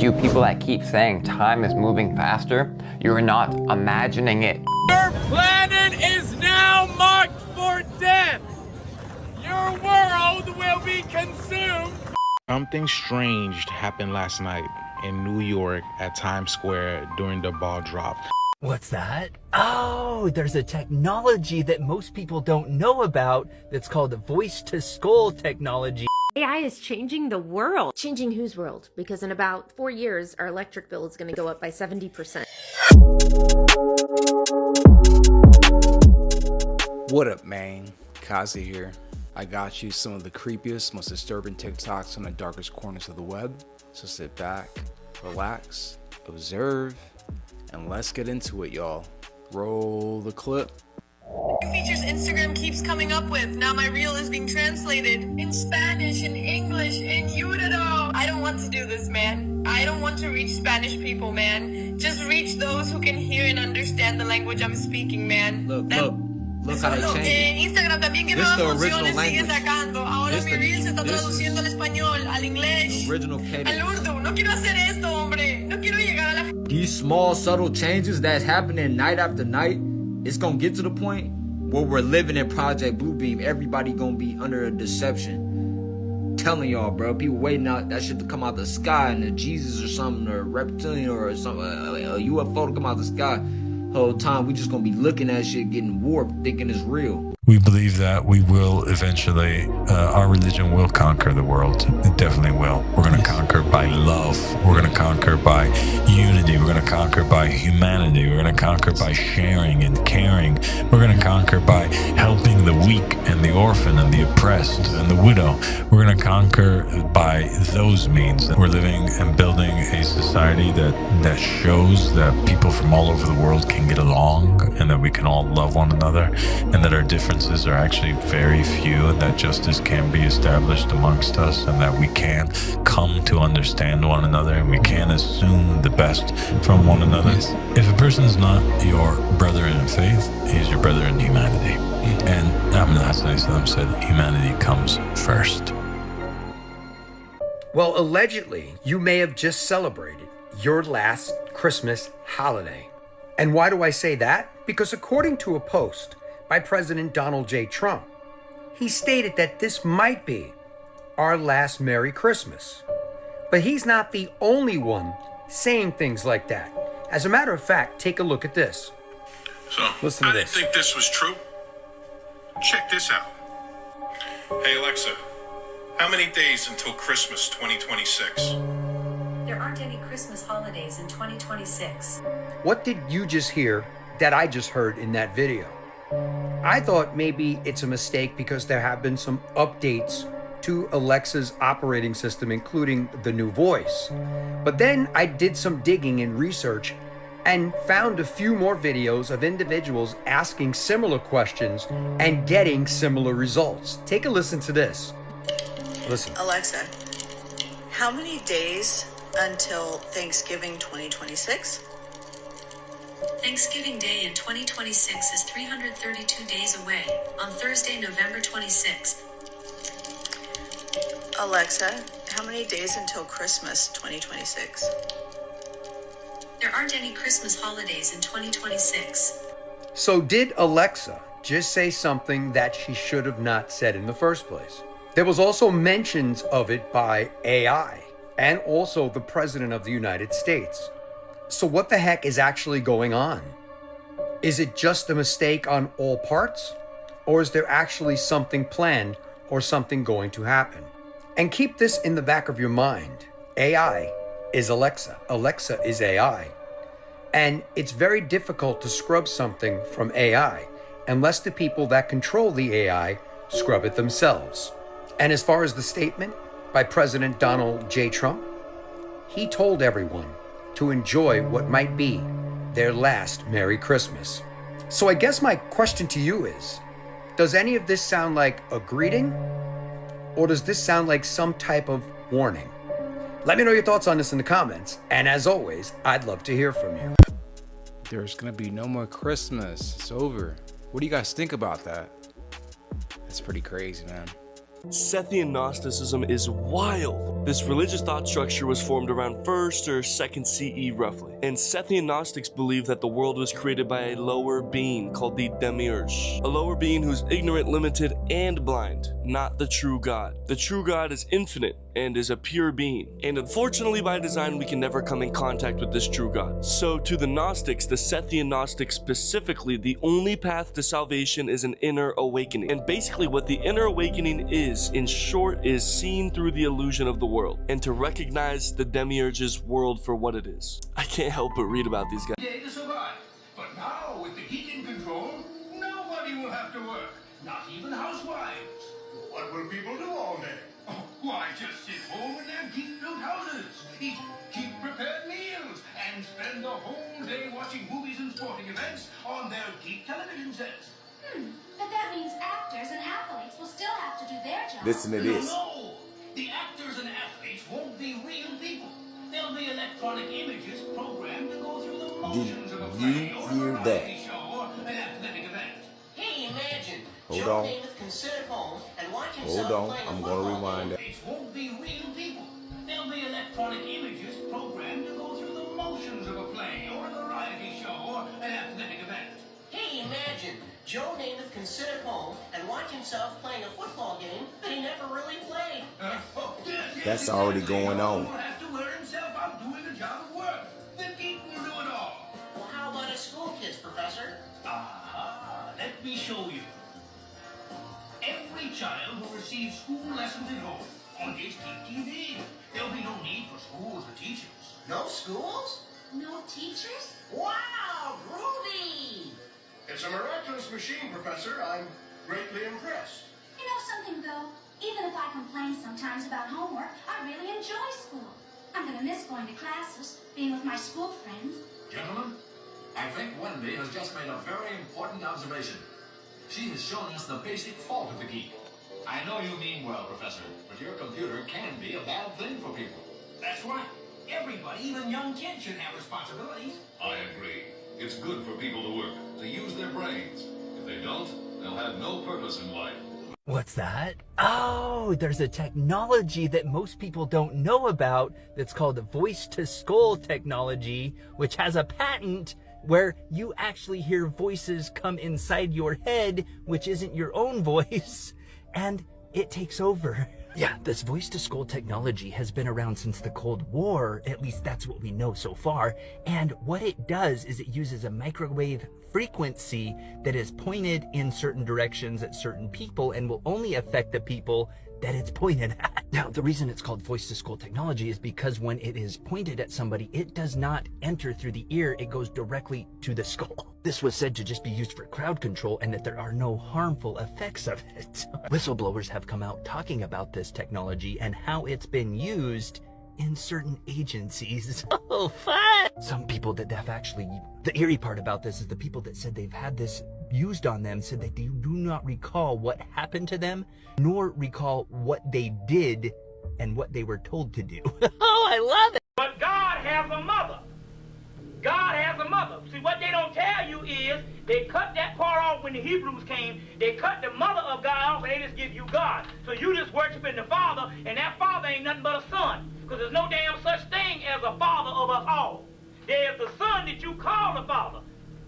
You people that keep saying time is moving faster, you're not imagining it. Your planet is now marked for death. Your world will be consumed. Something strange happened last night in New York at Times Square during the ball drop. What's that? Oh, there's a technology that most people don't know about that's called voice-to-skull technology. AI is changing the world. Changing whose world? Because in about 4 years, our electric bill is going to go up by 70%. What up, man? Kazi here. I got you some of the creepiest, most disturbing TikToks from the darkest corners of the web. So sit back, relax, observe, and let's get into it, y'all. Roll the clip. Features Instagram keeps coming up with. Now my reel is being translated in Spanish, in English, in Udado. I don't want to do this, man. I don't want to reach Spanish people, man. Just reach those who can hear and understand the language I'm speaking, man. Look how they change it. Instagram también que This the nuevas original funciones sigue language. sacando. Ahora This mi the- reel se está this is- traduciendo al español, al inglés, Original al cadence. urdu. No quiero hacer esto, hombre. No quiero llegar a la... These small, subtle changes that's happening night after night, it's gonna get to the point where we're living in Project Bluebeam. Everybody gonna be under a deception. Telling y'all, bro, people waiting out that shit to come out the sky, and a Jesus or something, or a reptilian or something, a UFO to come out the sky. Whole time we just gonna be looking at shit getting warped, thinking it's real. We believe that we will eventually, our religion will conquer the world. It definitely will. We're going to conquer by love. We're going to conquer by unity. We're going to conquer by humanity. We're going to conquer by sharing and caring. We're going to conquer by helping the weak and the orphan and the oppressed and the widow. We're going to conquer by those means. We're living and building a society that shows that people from all over the world can get along, and that we can all love one another, and that our differences are actually very few, and that justice can be established amongst us, and that we can come to understand one another, and we can assume the best from one another. If a person's not your brother in faith, he's your brother in humanity. And Ahmed Hassan said humanity comes first. Well, allegedly, you may have just celebrated your last Christmas holiday. And why do I say that? Because according to a post by President Donald J. Trump, he stated that this might be our last Merry Christmas. But he's not the only one saying things like that. As a matter of fact, take a look at this. So, Listen to I didn't this. think this was true. Check this out. Hey Alexa, how many days until Christmas 2026? There aren't any Christmas holidays in 2026. What did you just hear that I just heard in that video? I thought maybe it's a mistake because there have been some updates to Alexa's operating system, including the new voice. But then I did some digging and research and found a few more videos of individuals asking similar questions and getting similar results. Take a listen to this. Listen. Alexa, how many days until Thanksgiving 2026? Thanksgiving Day in 2026 is 332 days away, on Thursday, November 26th. Alexa, how many days until Christmas 2026? There aren't any Christmas holidays in 2026. So did Alexa just say something that she should have not said in the first place? There was also mentions of it by AI and also the President of the United States. So what the heck is actually going on? Is it just a mistake on all parts? Or is there actually something planned or something going to happen? And keep this in the back of your mind. AI is Alexa. Alexa is AI. And it's very difficult to scrub something from AI unless the people that control the AI scrub it themselves. And as far as the statement by President Donald J. Trump, he told everyone to enjoy what might be their last Merry Christmas. So I guess my question to you is, does any of this sound like a greeting? Or does this sound like some type of warning? Let me know your thoughts on this in the comments. And as always, I'd love to hear from you. There's gonna be no more Christmas. It's over. What do you guys think about that? That's pretty crazy, man. Sethian Gnosticism is wild. This religious thought structure was formed around 1st or 2nd CE roughly, and Sethian Gnostics believed that the world was created by a lower being called the demiurge, a lower being who's ignorant, limited, and blind, not the true God. The true God is infinite and is a pure being, and unfortunately by design we can never come in contact with this true God. So to the Gnostics, the Sethian Gnostics specifically, the only path to salvation is an inner awakening. And basically what the inner awakening is, in short, is seeing through the illusion of the world and to recognize the demiurge's world for what it is. I can't help but read about these guys. Day to survive. But now with the geek in control, nobody will have to work, not even housewives. What will people do all day? Oh, why, just sit home in their geek-built houses, eat geek-prepared meals, and spend the whole day watching movies and sporting events on their geek television sets. But that means actors and athletes will still have to do their job. Listen to this. No, the actors and athletes won't be real people. They'll be electronic images programmed to go through the motions of a play or a variety show or an athletic event. Hey, imagine. Hold Joe on. Namath can sit at home and watch Hold himself on. playing a I'm going to football rewind game. it. It won't be real people. They'll be electronic images programmed to go through the motions of a play or a variety show or an athletic event. Hey, imagine. Joe Namath can sit at home and watch himself playing a football game that he never really played. That's already going on. He'll have to wear himself out doing a job of work. The geek will do it all. Well, how about his school kids, Professor? Aha, let me show you. Every child will receive school lessons at home on his Geek TV. There'll be no need for schools or teachers. No schools? No teachers? Wow, groovy! It's a miraculous machine, Professor. I'm greatly impressed. You know something, though? Even if I complain sometimes about homework, I really enjoy school. I'm gonna miss going to classes, being with my school friends. Gentlemen, I think Wendy has just made a very important observation. She has shown us the basic fault of the geek. I know you mean well, Professor, but your computer can be a bad thing for people. That's right. Everybody, even young kids, should have responsibilities. I agree. It's good for people to work, to use their brains. If they don't, they'll have no purpose in life. What's that? Oh, there's a technology that most people don't know about that's called voice-to-skull technology, which has a patent where you actually hear voices come inside your head, which isn't your own voice, and it takes over. Yeah, this voice-to-skull technology has been around since the Cold War, at least that's what we know so far, and what it does is it uses a microwave frequency that is pointed in certain directions at certain people and will only affect the people that it's pointed at. Now, the reason it's called voice-to-skull technology is because when it is pointed at somebody, it does not enter through the ear, it goes directly to the skull. This was said to just be used for crowd control and that there are no harmful effects of it. Whistleblowers have come out talking about this technology and how it's been used in certain agencies. Oh, fun! Some people that have actually, the eerie part about this is the people that said they've had this used on them said that they do not recall what happened to them, nor recall what they did and what they were told to do. Oh, I love it! But God has a mother. God has a mother. See, what they don't tell you is they cut that part off when the Hebrews came. They cut the mother of God off and they just give you God. So you just worshiping the Father, and that Father ain't nothing but a son. Because there's no damn such thing as a father of us all. There's the son that you call the Father.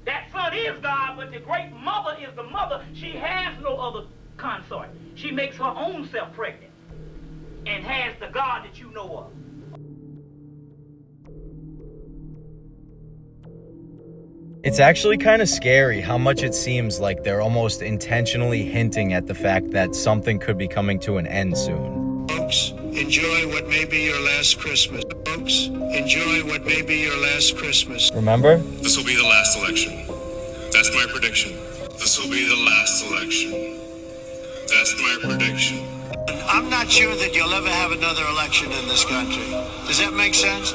That son is God, but the great mother is the mother. She has no other consort. She makes her own self pregnant and has the God that you know of. It's actually kind of scary how much it seems like they're almost intentionally hinting at the fact that something could be coming to an end soon. Folks, enjoy what may be your last Christmas. Folks, enjoy what may be your last Christmas. Remember? This will be the last election. That's my prediction. This will be the last election. That's my prediction. I'm not sure that you'll ever have another election in this country. Does that make sense?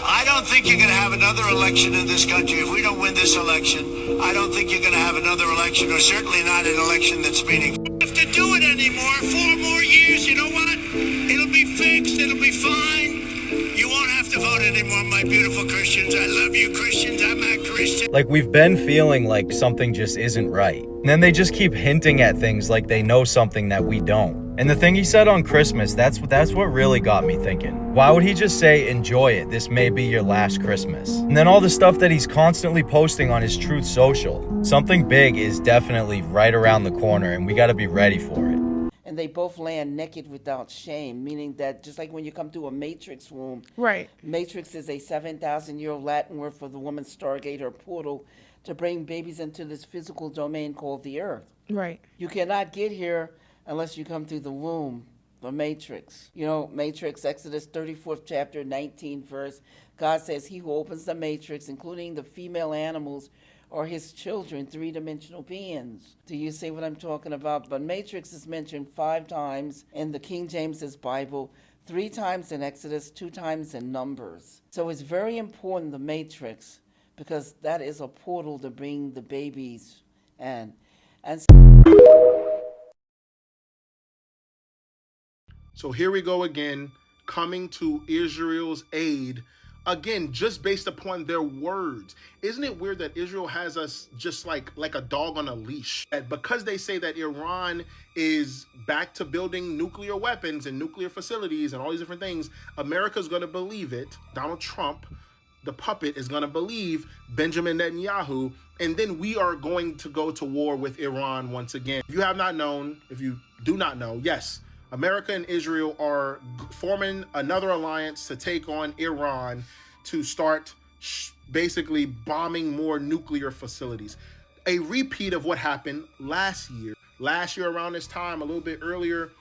I don't think you're going to have another election in this country. If we don't win this election, I don't think you're going to have another election, or certainly not an election that's meaningful. You don't have to do it anymore. 4 more years, you know what? It'll be fixed. It'll be fine. You won't have to vote anymore, my beautiful Christians. I love you, Christians. I'm a Christian. Like, we've been feeling like something just isn't right. And then they just keep hinting at things like they know something that we don't. And the thing he said on Christmas, that's what really got me thinking. Why would he just say, enjoy it, this may be your last Christmas? And then all the stuff that he's constantly posting on his Truth Social. Something big is definitely right around the corner, and we gotta be ready for it. And they both land naked without shame, meaning that just like when you come to a matrix womb, right? Matrix is a 7,000-year-old Latin word for the woman stargate or portal to bring babies into this physical domain called the earth. Right. You cannot get here unless you come through the womb, the matrix. You know, matrix, Exodus 34th chapter, 19th verse. God says, he who opens the matrix, including the female animals, are his children, three-dimensional beings. Do you see what I'm talking about? But matrix is mentioned 5 times in the King James's Bible, 3 times in Exodus, 2 times in Numbers. So it's very important, the matrix, because that is a portal to bring the babies in. And so here we go again, coming to Israel's aid, again, just based upon their words. Isn't it weird that Israel has us just like a dog on a leash? Because they say that Iran is back to building nuclear weapons and nuclear facilities and all these different things, America's going to believe it. Donald Trump, the puppet, is going to believe Benjamin Netanyahu, and then we are going to go to war with Iran once again. If you have not known, if you do not know, yes, America and Israel are forming another alliance to take on Iran to start basically bombing more nuclear facilities. A repeat of what happened last year. Last year around this time, a little bit earlier,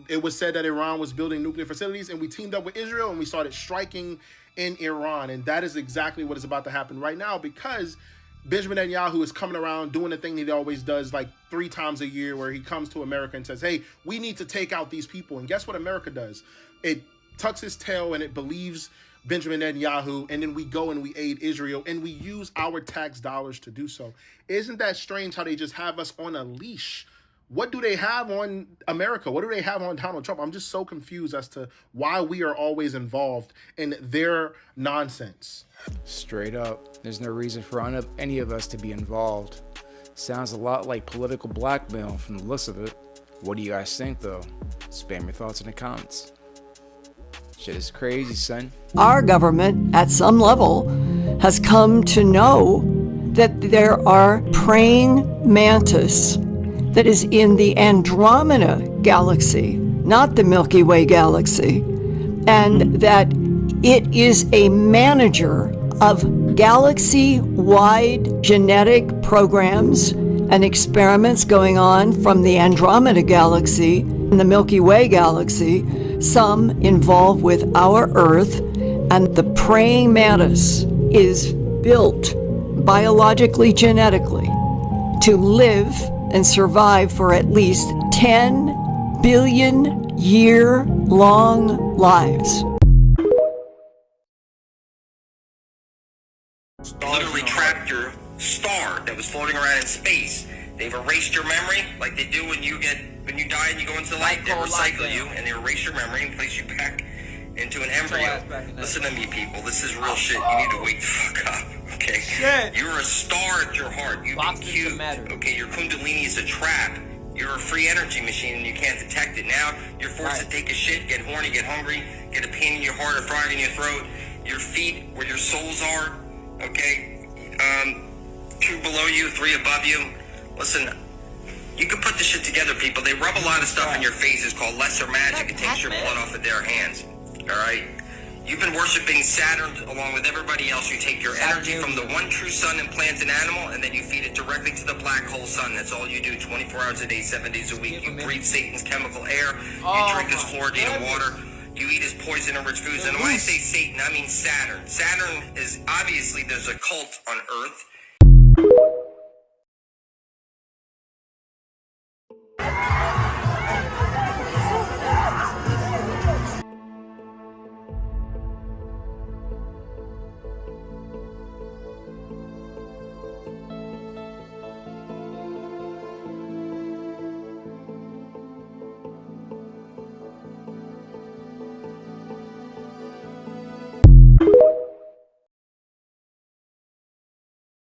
it was said that Iran was building nuclear facilities, and we teamed up with Israel and we started striking in Iran. And that is exactly what is about to happen right now, because Benjamin Netanyahu is coming around doing the thing that he always does like 3 times a year, where he comes to America and says, hey, we need to take out these people. And guess what America does? It tucks its tail and it believes Benjamin Netanyahu, and then we go and we aid Israel, and we use our tax dollars to do so. Isn't that strange how they just have us on a leash? What do they have on America? What do they have on Donald Trump? I'm just so confused as to why we are always involved in their nonsense. Straight up, there's no reason for any of us to be involved. Sounds a lot like political blackmail from the looks of it. What do you guys think, though? Spam your thoughts in the comments. Shit is crazy, son. Our government, at some level, has come to know that there are praying mantis that is in the Andromeda galaxy, not the Milky Way galaxy, and that it is a manager of galaxy-wide genetic programs and experiments going on from the Andromeda galaxy and the Milky Way galaxy, some involved with our Earth, and the praying mantis is built biologically, genetically, to live and survive for at least 10 billion year-long lives. Literally trapped your star that was floating around in space. They've erased your memory like they do when you die and you go into the light. They recycle you and they erase your memory and place you back into an embryo. Listen to me, people. This is real shit. You need to wake the fuck up, okay? Shit. You're a star at your heart. You've been cubed, okay? Your kundalini is a trap. You're a free energy machine and you can't detect it. Now you're forced to take a shit, get horny, get hungry, get a pain in your heart, a frog in your throat, your feet where your souls are, okay? 2 below you, 3 above you. Listen, you can put this shit together, people. They rub a lot of stuff in your faces called lesser magic. It takes your blood off of their hands. Alright? You've been worshiping Saturn along with everybody else. You take your energy from the one true sun and plant an animal, and then you feed it directly to the black hole sun. That's all you do, 24 hours a day, 7 days a week. You breathe Satan's chemical air. You drink his fluoridated water. You eat his poison-rich foods. And when I say Satan, I mean Saturn. Saturn is obviously, there's a cult on Earth.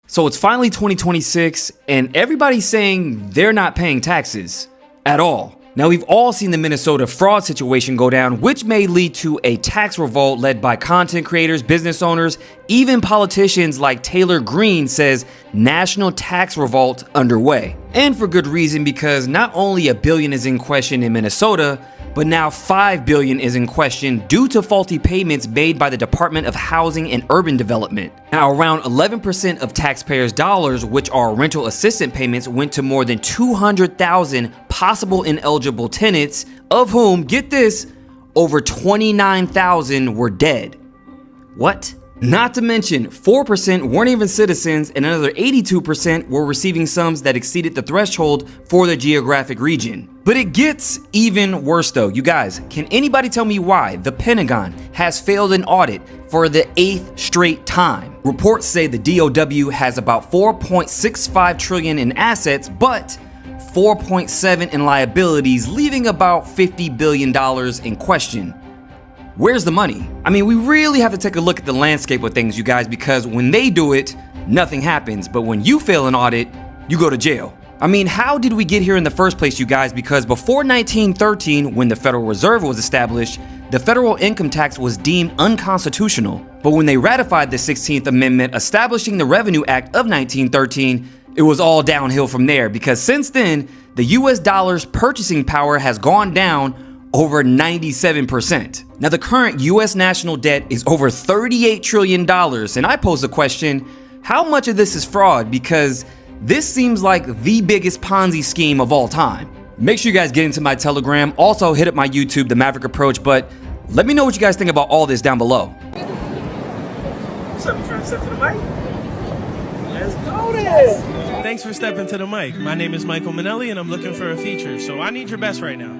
So it's finally 2026 and everybody's saying they're not paying taxes at all. Now, we've all seen the Minnesota fraud situation go down, which may lead to a tax revolt led by content creators, business owners, even politicians like Taylor Greene says national tax revolt underway. And for good reason, because not only $1 billion is in question in Minnesota, but now $5 billion is in question due to faulty payments made by the Department of Housing and Urban Development. Now, around 11% of taxpayers' dollars, which are rental assistance payments, went to more than 200,000 possible ineligible tenants, of whom, get this, over 29,000 were dead. What? Not to mention, 4% weren't even citizens and another 82% were receiving sums that exceeded the threshold for the geographic region. But it gets even worse though. You guys, can anybody tell me why the Pentagon has failed an audit for the 8th straight time? Reports say the DOW has about $4.65 trillion in assets, but 4.7 in liabilities, leaving about $50 billion in question. Where's the money? I mean, we really have to take a look at the landscape of things, you guys, because when they do it, nothing happens. But when you fail an audit, you go to jail. I mean, how did we get here in the first place, you guys? Because before 1913, when the Federal Reserve was established, the federal income tax was deemed unconstitutional. But when they ratified the 16th Amendment establishing the Revenue Act of 1913, it was all downhill from there, because since then, the US dollar's purchasing power has gone down over 97%. Now, the current US national debt is over $38 trillion, and I pose the question, how much of this is fraud? Because this seems like the biggest Ponzi scheme of all time. Make sure you guys get into my Telegram. Also, hit up my YouTube, The Maverick Approach, but let me know what you guys think about all this down below. What's up, you trying to step to the mic? Let's go this! Thanks for stepping to the mic. My name is Michael Manelli, and I'm looking for a feature, so I need your best right now.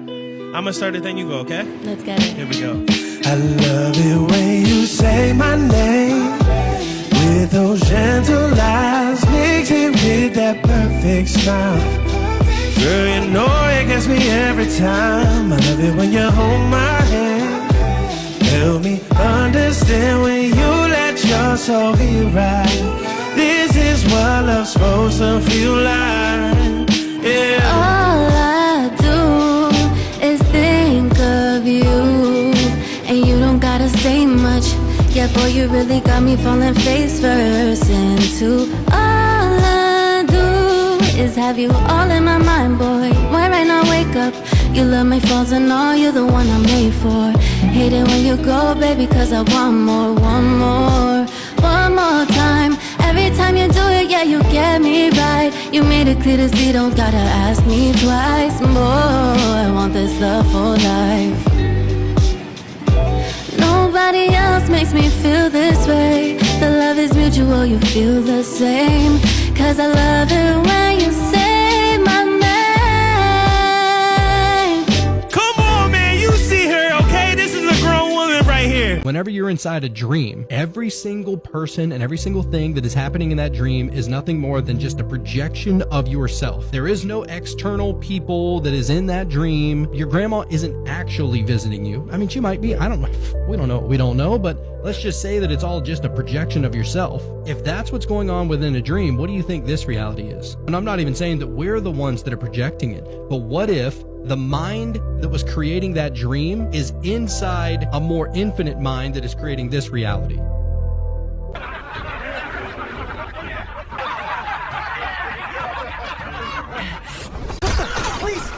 I'm gonna start it, then you go, okay? Let's get it. Here we go. I love it when you say my name with those gentle eyes, mix it with that perfect smile. Girl, you know it gets me every time. I love it when you hold my hand. Help me understand when you let your soul be right. This is what love's supposed to feel like. Yeah. All I do is think of you, and you don't gotta say much. Yeah, boy, you really got me falling face first into. All I do is have you all in my mind, boy. Why right now wake up? You love my faults and all, you're the one I'm made for. Hate it when you go, baby, cause I want more, one more time. Every time you do it, yeah, you get me right. You made it clear to see, don't gotta ask me twice. Boy, I want this love for life. Nobody else makes me feel this way. The love is mutual, you feel the same. Cause I love it when you say my name. Come on, man, you see her, okay? This is a grown woman right here. Whenever you're inside a dream, every single person and every single thing that is happening in that dream is nothing more than just a projection of yourself. There is no external people that is in that dream. Your grandma isn't actually visiting you. I mean, she might be. I don't know. We don't know what we don't know, but let's just say that it's all just a projection of yourself. If that's what's going on within a dream, what do you think this reality is? And I'm not even saying that we're the ones that are projecting it, but what if the mind that was creating that dream is inside a more infinite mind that is creating this reality?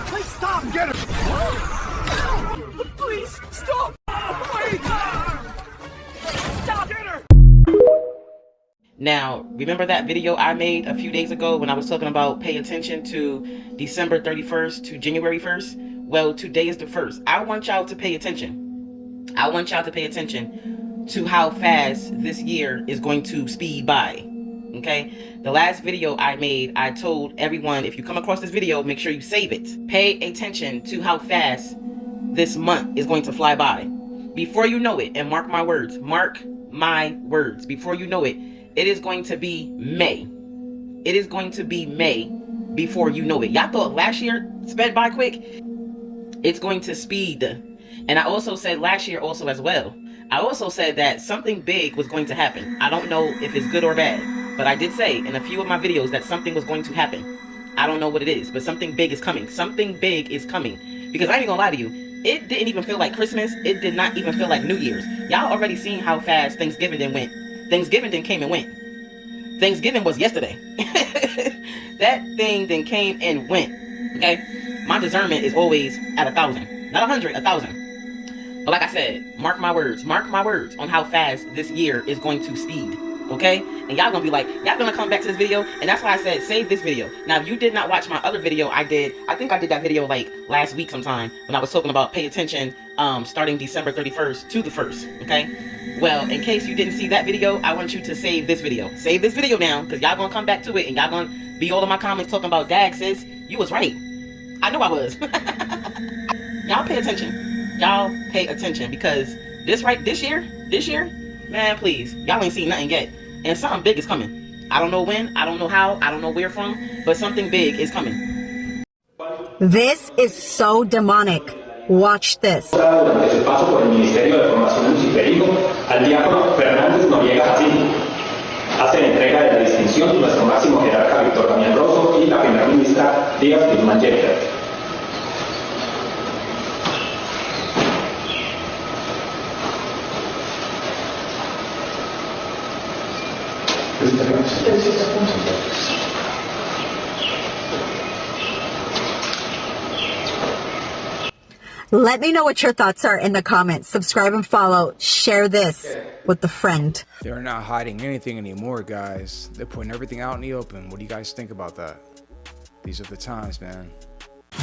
Please stop! Get her! Please stop! Please! Stop! Get her! Now, remember that video I made a few days ago when I was talking about pay attention to December 31st to January 1st? Well, today is the 1st. I want y'all to pay attention. I want y'all to pay attention to how fast this year is going to speed by. Okay? The last video I made, I told everyone, if you come across this video, make sure you save it. Pay attention to how fast this month is going to fly by. Before you know it, and mark my words, before you know it, it is going to be May. It is going to be May before you know it. Y'all thought last year sped by quick? It's going to speed. And I also said last year also as well. I also said that something big was going to happen. I don't know if it's good or bad, but I did say in a few of my videos that something was going to happen. I don't know what it is, but something big is coming. Something big is coming. Because I ain't gonna lie to you, it didn't even feel like Christmas. It did not even feel like New Year's. Y'all already seen how fast Thanksgiving then went. Thanksgiving then came and went. Thanksgiving was yesterday. That thing then came and went. Okay? My discernment is always at 1,000. Not 100, 1,000. But like I said, mark my words on how fast this year is going to speed. Okay? And y'all gonna be like, y'all gonna come back to this video, and that's why I said save this video. Now, if you did not watch my other video I think I did that video like last week sometime when I was talking about pay attention starting December 31st to the 1st. Okay? Well, in case you didn't see that video, I want you to save this video. Save this video now, because y'all gonna come back to it, and y'all gonna be all in my comments talking about, dag sis, you was right. I know I was. Y'all pay attention. Y'all pay attention, because this year, man, please, y'all ain't seen nothing yet. And something big is coming. I don't know when, I don't know how, I don't know where from, but something big is coming. This is so demonic. Watch this. Hacen entrega de la distinción nuestro máximo jerarca Víctor Damián Rosso y la primera ministra Díaz Guzmán Jennifer. Let me know what your thoughts are in the comments. Subscribe and follow. Share this with a friend. They're not hiding anything anymore, guys. They're putting everything out in the open. What do you guys think about that? These are the times, man.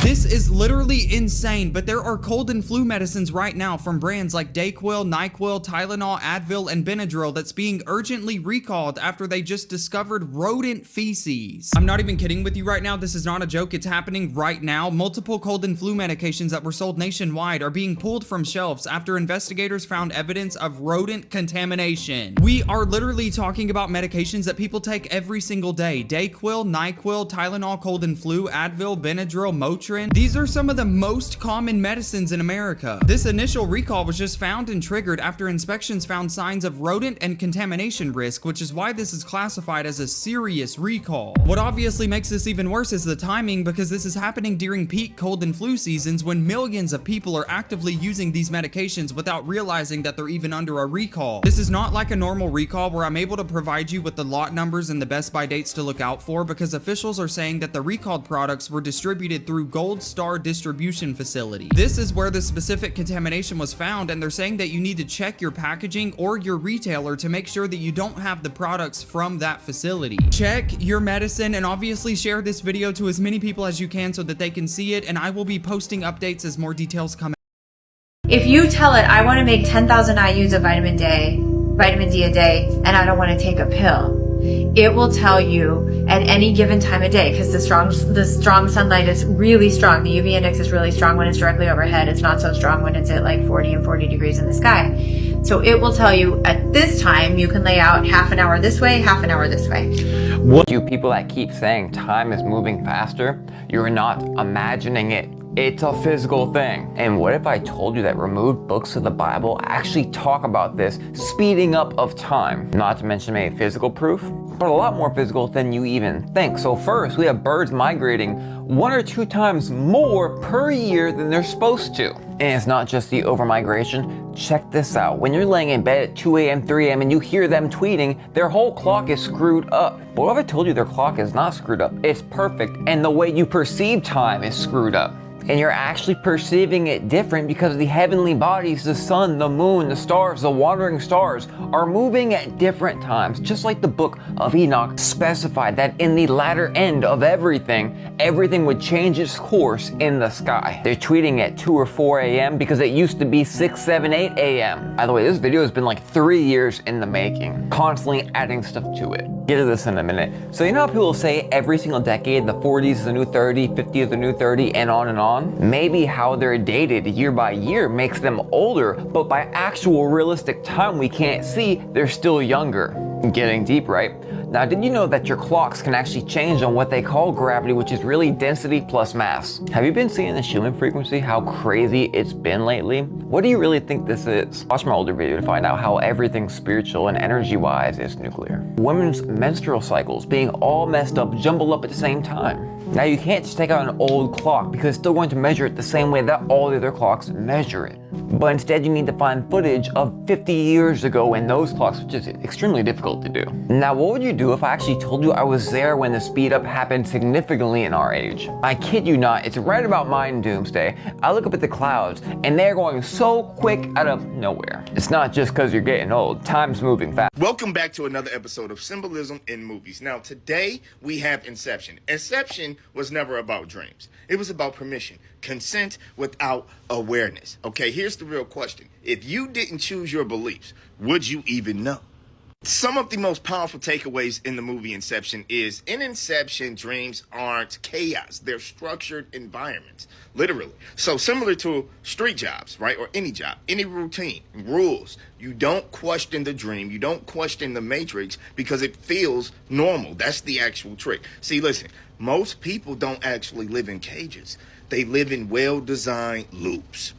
This is literally insane, but there are cold and flu medicines right now from brands like Dayquil, NyQuil, Tylenol, Advil, and Benadryl that's being urgently recalled after they just discovered rodent feces. I'm not even kidding with you right now. This is not a joke. It's happening right now. Multiple cold and flu medications that were sold nationwide are being pulled from shelves after investigators found evidence of rodent contamination. We are literally talking about medications that people take every single day. Dayquil, NyQuil, Tylenol, cold and flu, Advil, Benadryl, Motrin. These are some of the most common medicines in America. This initial recall was just found and triggered after inspections found signs of rodent and contamination risk, which is why this is classified as a serious recall. What obviously makes this even worse is the timing, because this is happening during peak cold and flu seasons when millions of people are actively using these medications without realizing that they're even under a recall. This is not like a normal recall where I'm able to provide you with the lot numbers and the best by dates to look out for, because officials are saying that the recalled products were distributed through Gold Star distribution facility. This is where the specific contamination was found, and they're saying that you need to check your packaging or your retailer to make sure that you don't have the products from that facility. Check your medicine, and obviously share this video to as many people as you can so that they can see it, and I will be posting updates as more details come out. If you tell it, I want to make 10,000 IUs of vitamin D a day, and I don't want to take a pill, it will tell you at any given time of day, because the strong sunlight is really strong. The UV index is really strong when it's directly overhead. It's not so strong when it's at like 40 and 40 degrees in the sky. So it will tell you at this time you can lay out half an hour this way, half an hour this way. What you people that keep saying time is moving faster, you're not imagining it. It's a physical thing. And what if I told you that removed books of the Bible actually talk about this speeding up of time? Not to mention maybe physical proof, but a lot more physical than you even think. So first, we have birds migrating 1 or 2 times more per year than they're supposed to. And it's not just the overmigration. Check this out. When you're laying in bed at 2 a.m., 3 a.m. and you hear them tweeting, their whole clock is screwed up. But what if I told you their clock is not screwed up? It's perfect, and the way you perceive time is screwed up. And you're actually perceiving it different because the heavenly bodies, the sun, the moon, the stars, the wandering stars are moving at different times. Just like the book of Enoch specified that in the latter end of everything would change its course in the sky. They're tweeting at 2 or 4 a.m. because it used to be 6, 7, 8 a.m. By the way, this video has been like 3 years in the making, constantly adding stuff to it. Get to this in a minute. So you know how people say every single decade, the 40s is the new 30, 50 is the new 30, and on and on? Maybe how they're dated year by year makes them older, but by actual realistic time we can't see, they're still younger. Getting deep, right? Now, did you know that your clocks can actually change on what they call gravity, which is really density plus mass? Have you been seeing the Schumann frequency, how crazy it's been lately? What do you really think this is? Watch my older video to find out how everything spiritual and energy-wise is nuclear. Women's menstrual cycles being all messed up, jumbled up at the same time. Now, you can't just take out an old clock because it's still going to measure it the same way that all the other clocks measure it. But instead, you need to find footage of 50 years ago in those clocks, which is extremely difficult to do. Now, what would you do if I actually told you I was there when the speed up happened significantly in our age? I kid you not, it's right about mine doomsday. I look up at the clouds and they're going so quick out of nowhere. It's not just because you're getting old, time's moving fast. Welcome back to another episode of Symbolism in Movies. Now, today we have Inception. Inception was never about dreams. It was about permission, consent without awareness. Okay, here's the real question. If you didn't choose your beliefs, would you even know? Some of the most powerful takeaways in the movie Inception is, in Inception, dreams aren't chaos. They're structured environments, literally. So similar to street jobs, right? Or any job, any routine, rules. You don't question the dream. You don't question the matrix because it feels normal. That's the actual trick. See, listen, most people don't actually live in cages. They live in well-designed loops,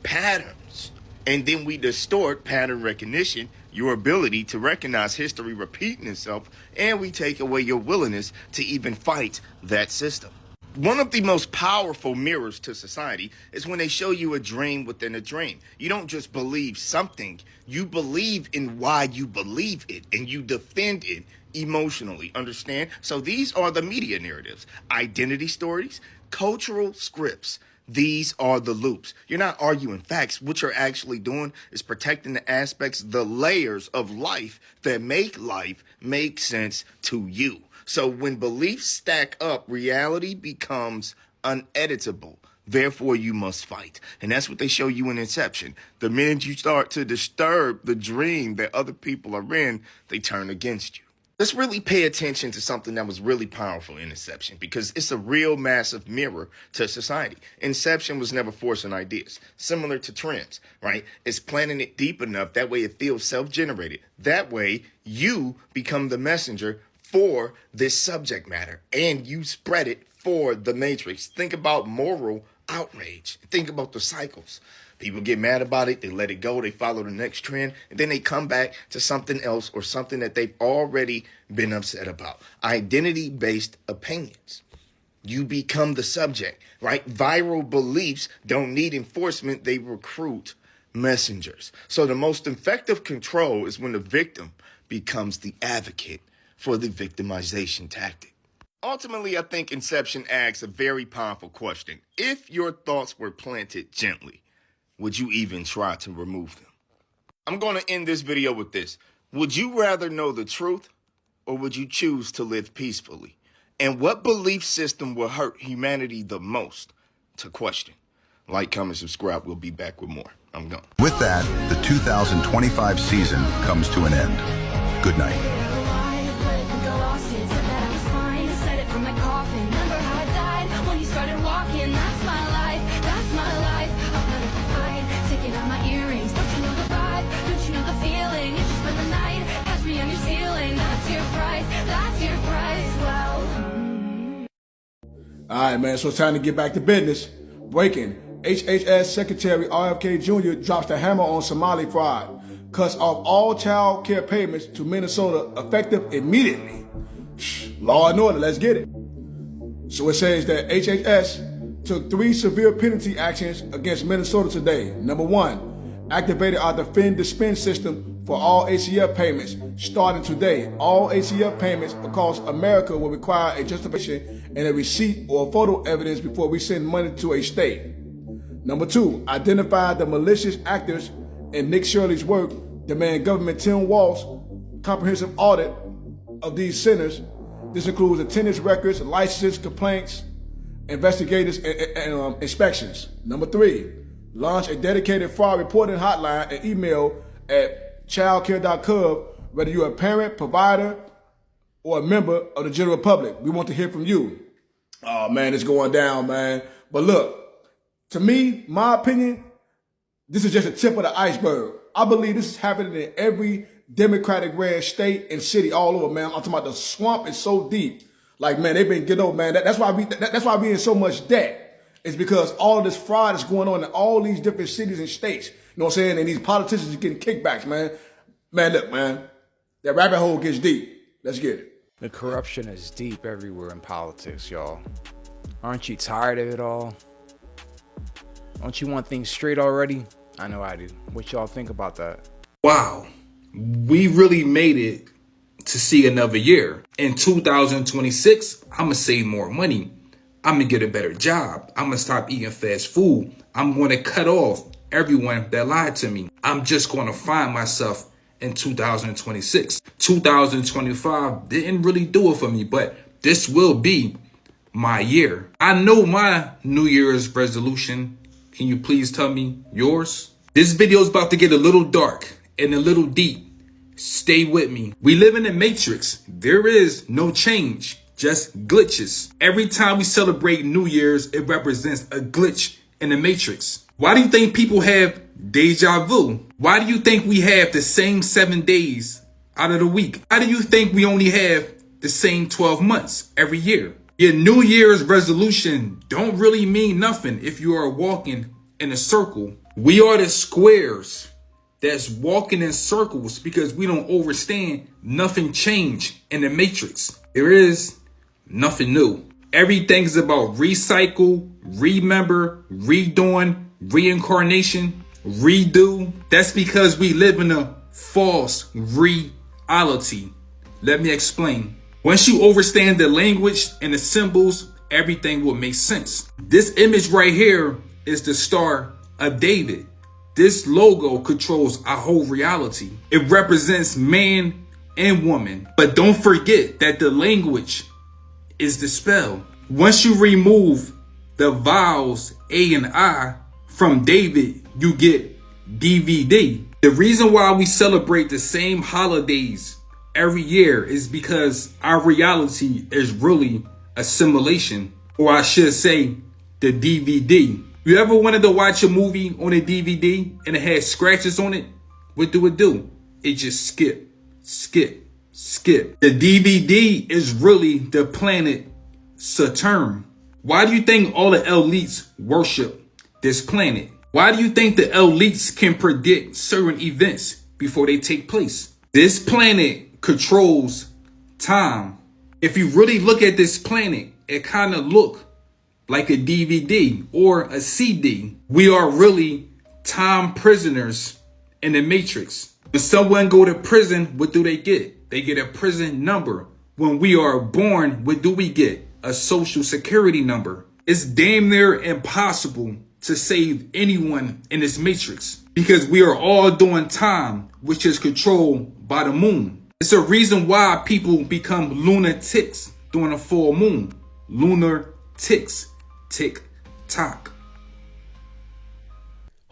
patterns. And then we distort pattern recognition, your ability to recognize history repeating itself, and we take away your willingness to even fight that system. One of the most powerful mirrors to society is when they show you a dream within a dream. You don't just believe something, you believe in why you believe it, and you defend it emotionally, understand? So these are the media narratives, identity stories, cultural scripts. These are the loops. You're not arguing facts. What you're actually doing is protecting the aspects, the layers of life that make life make sense to you. So when beliefs stack up, reality becomes uneditable. Therefore, you must fight. And that's what they show you in Inception. The minute you start to disturb the dream that other people are in, they turn against you. Let's really pay attention to something that was really powerful in Inception because it's a real massive mirror to society. Inception was never forcing ideas, similar to trends, right? It's planting it deep enough. That way it feels self-generated. That way you become the messenger for this subject matter and you spread it for the matrix. Think about moral outrage. Think about the cycles. People get mad about it, they let it go, they follow the next trend, and then they come back to something else or something that they've already been upset about. Identity-based opinions. You become the subject, right? Viral beliefs don't need enforcement, they recruit messengers. So the most effective control is when the victim becomes the advocate for the victimization tactic. Ultimately, I think Inception asks a very powerful question. If your thoughts were planted gently, would you even try to remove them? I'm going to end this video with this. Would you rather know the truth or would you choose to live peacefully? And what belief system will hurt humanity the most to question? Like, comment, subscribe. We'll be back with more. I'm gone. With that, the 2025 season comes to an end. Good night. All right, man, so it's time to get back to business. Breaking. HHS Secretary RFK Jr. drops the hammer on Somali fraud. Cuts off all child care payments to Minnesota effective immediately. Law and order, let's get it. So it says that HHS took 3 severe penalty actions against Minnesota today. Number 1, activated our defend to spend system for all ACF payments. Starting today, all ACF payments across America will require a justification and a receipt or photo evidence before we send money to a state. Number 2, identified the malicious actors in Nick Shirley's work, demand government Tim Walsh's comprehensive audit of these centers. This includes attendance records, licenses, complaints, investigators, and inspections. Number 3, launch a dedicated fraud reporting hotline and email at childcare.gov, whether you're a parent, provider, or a member of the general public. We want to hear from you. Oh man, it's going down, man. But look, to me, my opinion, this is just a tip of the iceberg. I believe this is happening in every Democratic red state and city all over, man. I'm talking about the swamp is so deep. Like, man, they've been getting over, man. That's why we in so much debt. It's because all of this fraud is going on in all these different cities and states. You know what I'm saying? And these politicians are getting kickbacks, man. Man, look, man, that rabbit hole gets deep. Let's get it. The corruption is deep everywhere in politics, y'all. Aren't you tired of it all? Don't you want things straight already? I know I do. What y'all think about that? Wow, we really made it to see another year. In 2026, I'm gonna save more money. I'm gonna get a better job. I'm gonna stop eating fast food. I'm gonna cut off everyone that lied to me. I'm just gonna find myself in 2026. 2025 didn't really do it for me, but this will be my year. I know my New Year's resolution. Can you please tell me yours? This video is about to get a little dark and a little deep. Stay with me. We live in a matrix. There is no change, just glitches. Every time we celebrate New Year's, it represents a glitch in the matrix. Why do you think people have deja vu? Why do you think we have the same 7 days out of the week? Why do you think we only have the same 12 months every year? Your New Year's resolution don't really mean nothing if you are walking in a circle. We are the squares that's walking in circles because we don't understand nothing changed in the matrix. There is nothing new. Everything's about recycle, remember, redoing, reincarnation, redo. That's because we live in a false reality. Let me explain. Once you understand the language and the symbols, everything will make sense. This image right here is the Star of David. This logo controls our whole reality. It represents man and woman. But don't forget that the language is the spell. Once you remove the vowels A and I from David, you get DVD. The reason why we celebrate the same holidays every year is because our reality is really a simulation, or I should say the DVD. You ever wanted to watch a movie on a DVD and it had scratches on it? What do? It just skip. The DVD is really the planet Saturn. Why do you think all the elites worship this planet? Why do you think the elites can predict certain events before they take place? This planet controls time. If you really look at this planet, it kind of look like a DVD or a CD. We are really time prisoners in the matrix. When someone go to prison, what do they get? They get a prison number. When we are born, what do we get? A social security number. It's damn near impossible to save anyone in this matrix because we are all doing time, which is controlled by the moon. It's a reason why people become lunatics during a full moon. Lunar ticks. Tick tock.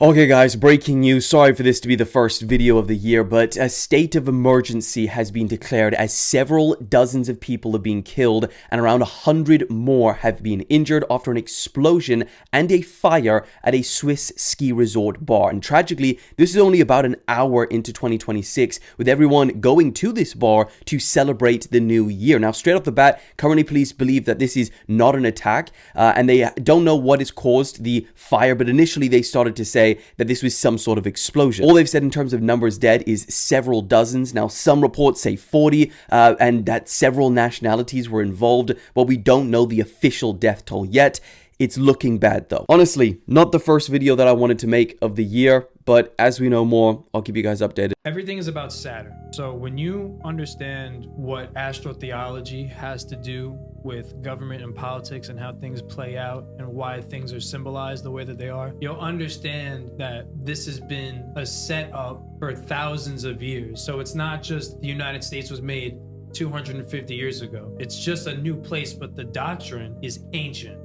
Okay guys, breaking news. Sorry for this to be the first video of the year, but a state of emergency has been declared as several dozens of people have been killed and around 100 more have been injured after an explosion and a fire at a Swiss ski resort bar. And tragically, this is only about an hour into 2026, with everyone going to this bar to celebrate the new year. Now, straight off the bat, currently police believe that this is not an attack, and they don't know what has caused the fire, but initially they started to say that this was some sort of explosion. All they've said in terms of numbers dead is several dozens. Now, some reports say 40, and that several nationalities were involved, but we don't know the official death toll yet. It's looking bad though. Honestly, not the first video that I wanted to make of the year, but as we know more, I'll keep you guys updated. Everything is about Saturn. So when you understand what astrotheology has to do with government and politics and how things play out and why things are symbolized the way that they are, you'll understand that this has been a setup for thousands of years. So it's not just the United States was made 250 years ago. It's just a new place, but the doctrine is ancient.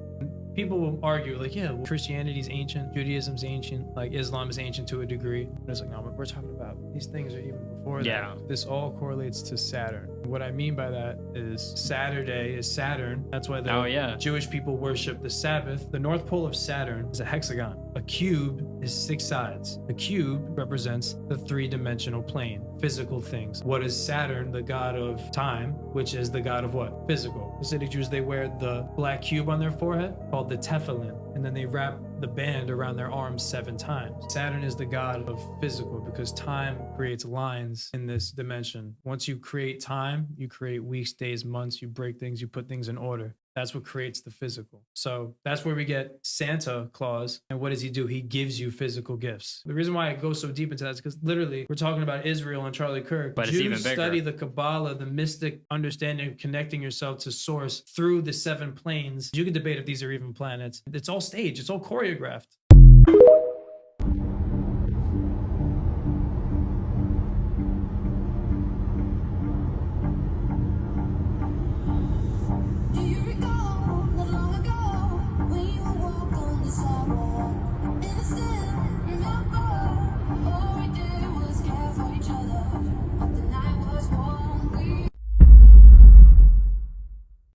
People will argue like, yeah, well, Christianity's ancient, Judaism's ancient, like Islam is ancient to a degree. And it's like, no, we're talking about these things are even before before that. This all correlates to Saturn. What I mean by that is Saturday is Saturn. That's why the Jewish people worship the Sabbath. The North Pole of Saturn is a hexagon. A cube is 6 sides. The cube represents the 3-dimensional plane, physical things. What is Saturn, the god of time, which is the god of what? Physical. Hasidic Jews, they wear the black cube on their forehead called the tefillin, and then they wrap the band around their arms 7 times. Saturn is the god of physical because time creates lines in this dimension. Once you create time, you create weeks, days, months, you break things, you put things in order. That's what creates the physical. So that's where we get Santa Claus. And what does he do? He gives you physical gifts. The reason why I go so deep into that is because literally we're talking about Israel and Charlie Kirk. But it's even Jews bigger. study the Kabbalah, the mystic understanding of connecting yourself to source through the 7 planes. You can debate if these are even planets. It's all staged. It's all choreographed.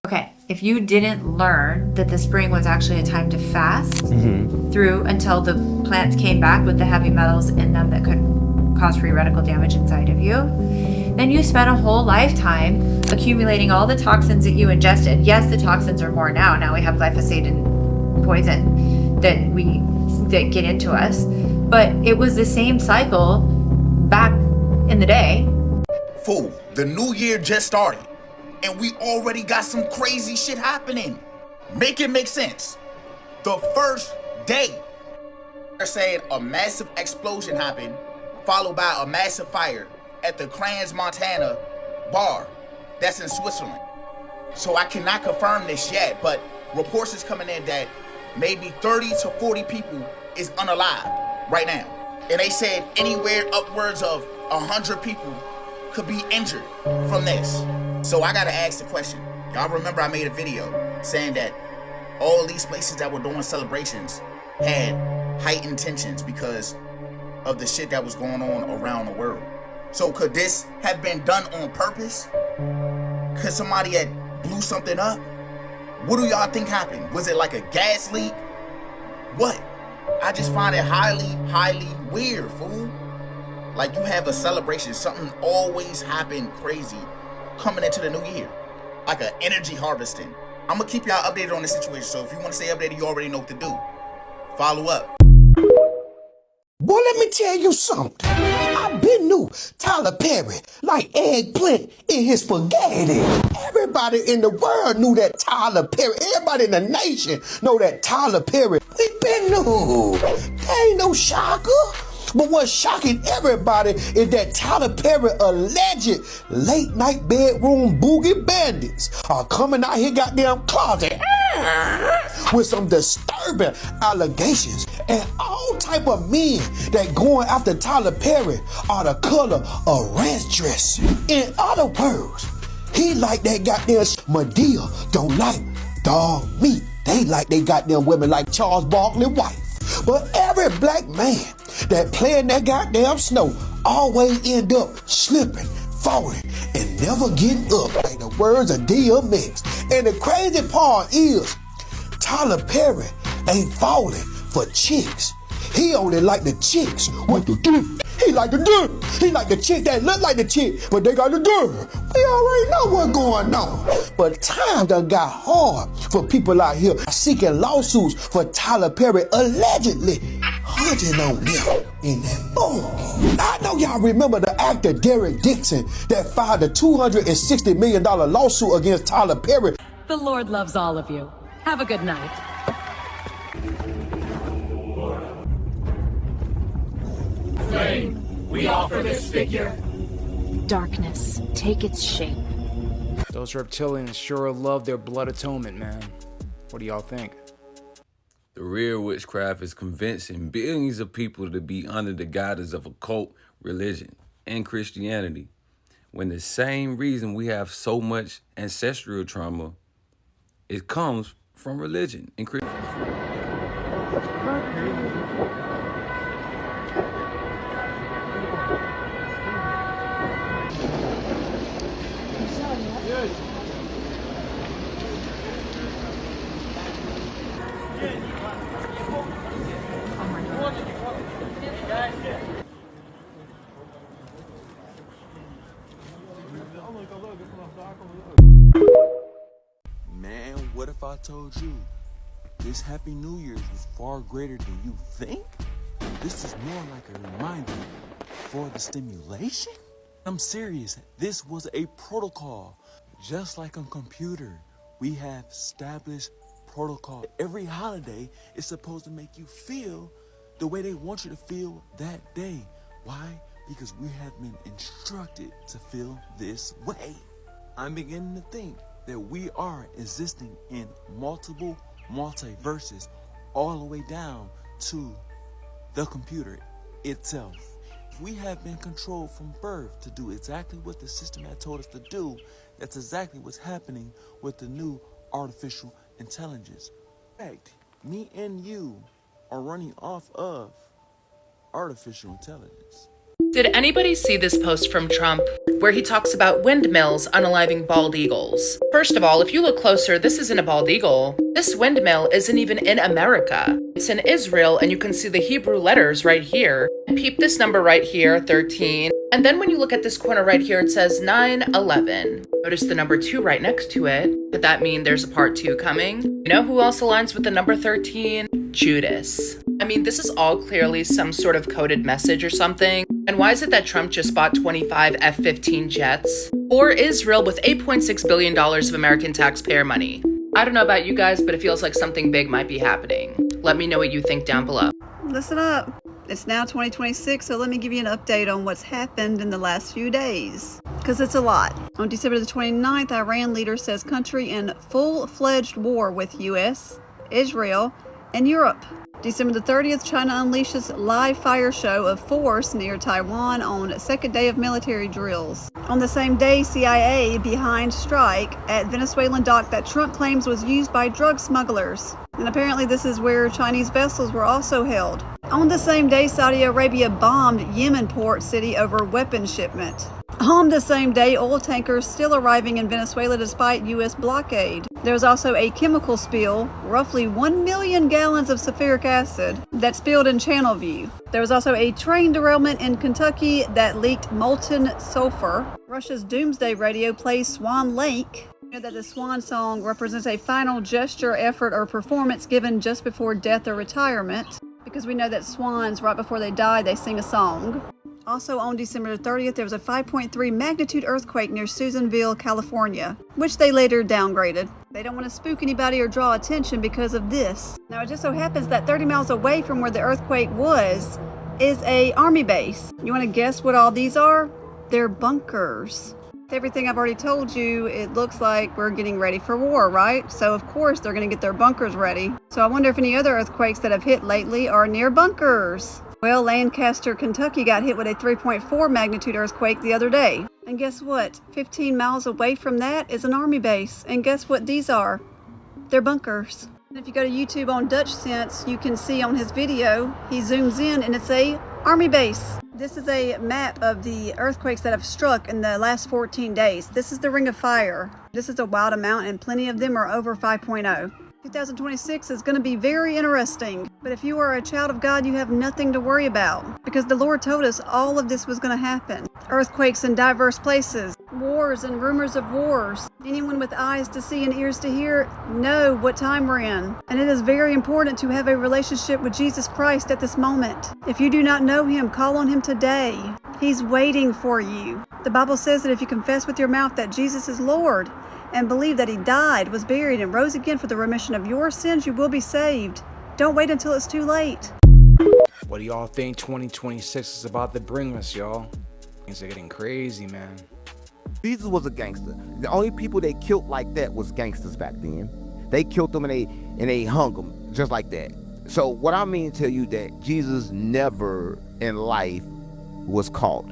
Okay, if you didn't learn that the spring was actually a time to fast through until the plants came back with the heavy metals in them that could cause free radical damage inside of you, then you spent a whole lifetime accumulating all the toxins that you ingested. Yes, the toxins are more now. Now we have glyphosate and poison that get into us, but it was the same cycle back in the day. Fool, the new year just started, and we already got some crazy shit happening. Make it make sense. The first day, they're saying a massive explosion happened, followed by a massive fire at the Crans, Montana bar that's in Switzerland. So I cannot confirm this yet, but reports is coming in that maybe 30 to 40 people is unalived right now. And they said anywhere upwards of 100 people could be injured from this. So I gotta ask the question. Y'all remember I made a video saying that all these places that were doing celebrations had heightened tensions because of the shit that was going on around the world. So could this have been done on purpose? Could somebody had blew something up? What do y'all think happened? Was it like a gas leak? What? I just find it highly, highly weird, fool. Like you have a celebration, something always happen crazy coming into the new year. Like an energy harvesting. I'm gonna keep y'all updated on the situation, so if you wanna stay updated, you already know what to do. Follow up. Boy, let me tell you something. I been knew Tyler Perry like eggplant in his spaghetti. Everybody in the world knew that Tyler Perry. Everybody in the nation know that Tyler Perry. We been knew. There ain't no shocker. But what's shocking everybody is that Tyler Perry alleged late night bedroom boogie bandits are coming out here goddamn closet with some disturbing allegations, and all type of men that going after Tyler Perry are the color of ranch dress. In other words, he like that goddamn Medea don't like dog meat. They like they goddamn women like Charles Barkley wife. But every black man that play in that goddamn snow always end up slipping, falling, and never getting up, like the words of DMX. And the crazy part is, Tyler Perry ain't falling for chicks. He only like the chicks with the dick. He like the dick. He like the chick that look like the chick, but they got the dick. We already know what's going on. But times done got hard for people out here seeking lawsuits for Tyler Perry allegedly hunting on them in that boom. I know y'all remember the actor Derek Dixon that filed a $260 million lawsuit against Tyler Perry. The Lord loves all of you. Have a good night. We offer this figure. Darkness, take its shape. Those reptilians sure love their blood atonement, man. What do y'all think? The real witchcraft is convincing billions of people to be under the guidance of occult religion and Christianity, when the same reason we have so much ancestral trauma, it comes from religion and Christianity. Man, what if I told you this Happy New Year's was far greater than you think? This is more like a reminder for the stimulation? I'm serious. This was a protocol. Just like on computer, we have established protocol. Every holiday is supposed to make you feel the way they want you to feel that day. Why? Because we have been instructed to feel this way. I'm beginning to think that we are existing in multiple multiverses all the way down to the computer itself. We have been controlled from birth to do exactly what the system had told us to do. That's exactly what's happening with the new artificial intelligence. In fact, me and you are running off of artificial intelligence. Did anybody see this post from Trump where he talks about windmills unaliving bald eagles? First of all, if you look closer, this isn't a bald eagle. This windmill isn't even in America. It's in Israel, and you can see the Hebrew letters right here. Peep this number right here, 13. And then when you look at this corner right here, it says 9/11. Notice the number 2 right next to it. Could that mean there's a part 2 coming? You know who else aligns with the number 13? Judas. I mean, this is all clearly some sort of coded message or something. And why is it that Trump just bought 25 F-15 jets for Israel with $8.6 billion of American taxpayer money? I don't know about you guys, but it feels like something big might be happening. Let me know what you think down below. Listen up. It's now 2026, so let me give you an update on what's happened in the last few days. Because it's a lot. On December the 29th, Iran leader says country in full-fledged war with US, Israel, and Europe. December the 30th, China unleashes live fire show of force near Taiwan on second day of military drills. On the same day, CIA behind strike at Venezuelan dock that Trump claims was used by drug smugglers. And apparently this is where Chinese vessels were also held. On the same day, Saudi Arabia bombed Yemen port city over weapons shipment. On the same day, oil tankers still arriving in Venezuela despite U.S. blockade. There was also a chemical spill, roughly 1 million gallons of sulfuric acid, that spilled in Channelview. There was also a train derailment in Kentucky that leaked molten sulfur. Russia's doomsday radio plays Swan Lake. You know that the Swan song represents a final gesture, effort, or performance given just before death or retirement. Because we know that swans, right before they die, they sing a song. Also on December 30th, there was a 5.3 magnitude earthquake near Susanville, California, which they later downgraded. They don't want to spook anybody or draw attention because of this. Now it just so happens that 30 miles away from where the earthquake was is a army base. You want to guess what all these are? They're bunkers. Everything I've already told you, it looks like we're getting ready for war, right? So of course they're going to get their bunkers ready. So I wonder if any other earthquakes that have hit lately are near bunkers. Well, Lancaster, Kentucky got hit with a 3.4 magnitude earthquake the other day. And guess what? 15 miles away from that is an army base. And guess what these are? They're bunkers. And if you go to YouTube on Dutch Sense, you can see on his video, he zooms in and it's a army base. This is a map of the earthquakes that have struck in the last 14 days. This is the Ring of Fire. This is a wild amount and plenty of them are over 5.0. 2026 is going to be very interesting. But if you are a child of God, you have nothing to worry about. Because the Lord told us all of this was going to happen. Earthquakes in diverse places. Wars and rumors of wars. Anyone with eyes to see and ears to hear know what time we're in. And it is very important to have a relationship with Jesus Christ at this moment. If you do not know Him, call on Him today. He's waiting for you. The Bible says that if you confess with your mouth that Jesus is Lord, and believe that He died, was buried, and rose again for the remission of your sins, you will be saved. Don't wait until it's too late. What do y'all think 2026 is about to bring us, y'all? Things are getting crazy, man. Jesus was a gangster. The only people they killed like that was gangsters back then. They killed them and they hung them just like that. So what I mean to tell you that Jesus never in life was caught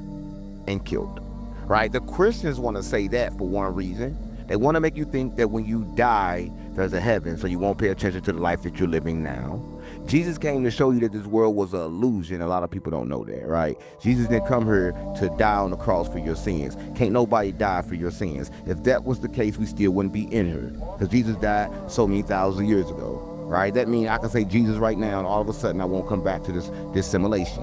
and killed, right? The Christians want to say that for one reason. They want to make you think that when you die, there's a heaven, so you won't pay attention to the life that you're living now. Jesus came to show you that this world was an illusion. A lot of people don't know that, right? Jesus didn't come here to die on the cross for your sins. Can't nobody die for your sins. If that was the case, we still wouldn't be in here, because Jesus died so many thousands of years ago, right? That means I can say Jesus right now, and all of a sudden I won't come back to this simulation.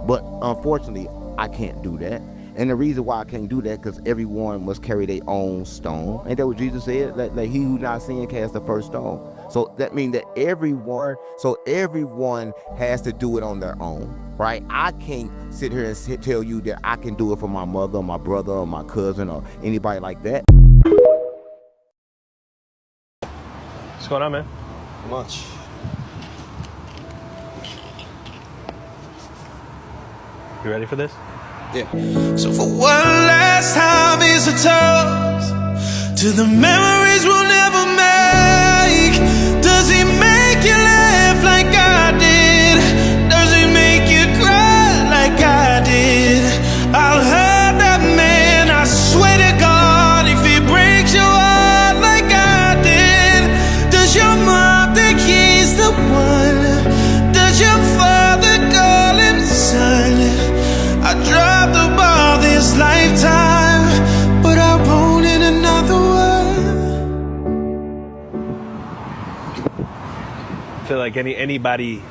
But unfortunately, I can't do that. And the reason why I can't do that, because everyone must carry their own stone. Ain't that what Jesus said? Let he who not sin cast the first stone. So that means that everyone has to do it on their own, right? I can't sit here and tell you that I can do it for my mother, or my brother, or my cousin, or anybody like that. What's going on, man? Not much. You ready for this? Yeah. So for one last time, here's a toast to the memories we'll never make. Does he make you laugh like I did? Does he make you cry like I did? I'll hurt that man, I swear to God, if he breaks your heart like I did. Does your mom think he's the one? Does your father call him son? I dropped the ball this lifetime, but I won't in another one. I feel like anybody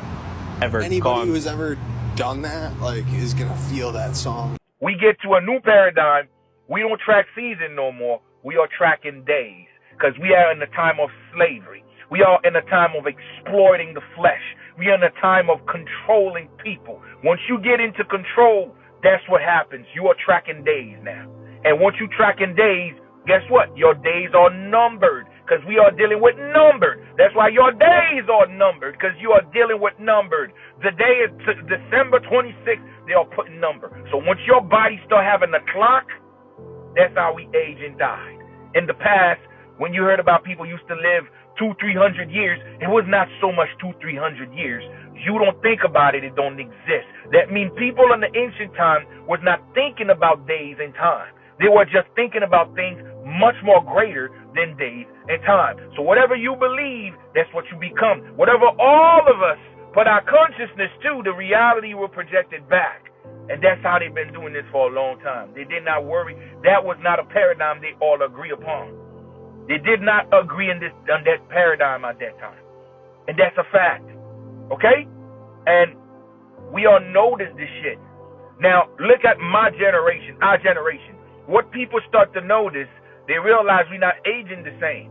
who's ever done that, like, is gonna feel that song. We get to a new paradigm. We don't track season no more. We are tracking days, because we are in the time of slavery. We are in a time of exploiting the flesh. We are in a time of controlling people. Once you get into control, that's what happens. You are tracking days now. And once you tracking days, guess what? Your days are numbered, because we are dealing with numbered. That's why your days are numbered, because you are dealing with numbered. The day is December 26th, they are putting number. So once your body start having a clock, that's how we age and died. In the past, when you heard about people used to live 200-300 years, it was not so much 200-300 years. You don't think about it, it don't exist. That means people in the ancient time was not thinking about days and time. They were just thinking about things much more greater than days and time. So whatever you believe, that's what you become. Whatever all of us put our consciousness to, the reality will project it back. And that's how they've been doing this for a long time. They did not worry. That was not a paradigm they all agree upon. They did not agree on that paradigm at that time. And that's a fact. Okay? And we all notice this shit. Now, look at my generation, our generation. What people start to notice, they realize we're not aging the same.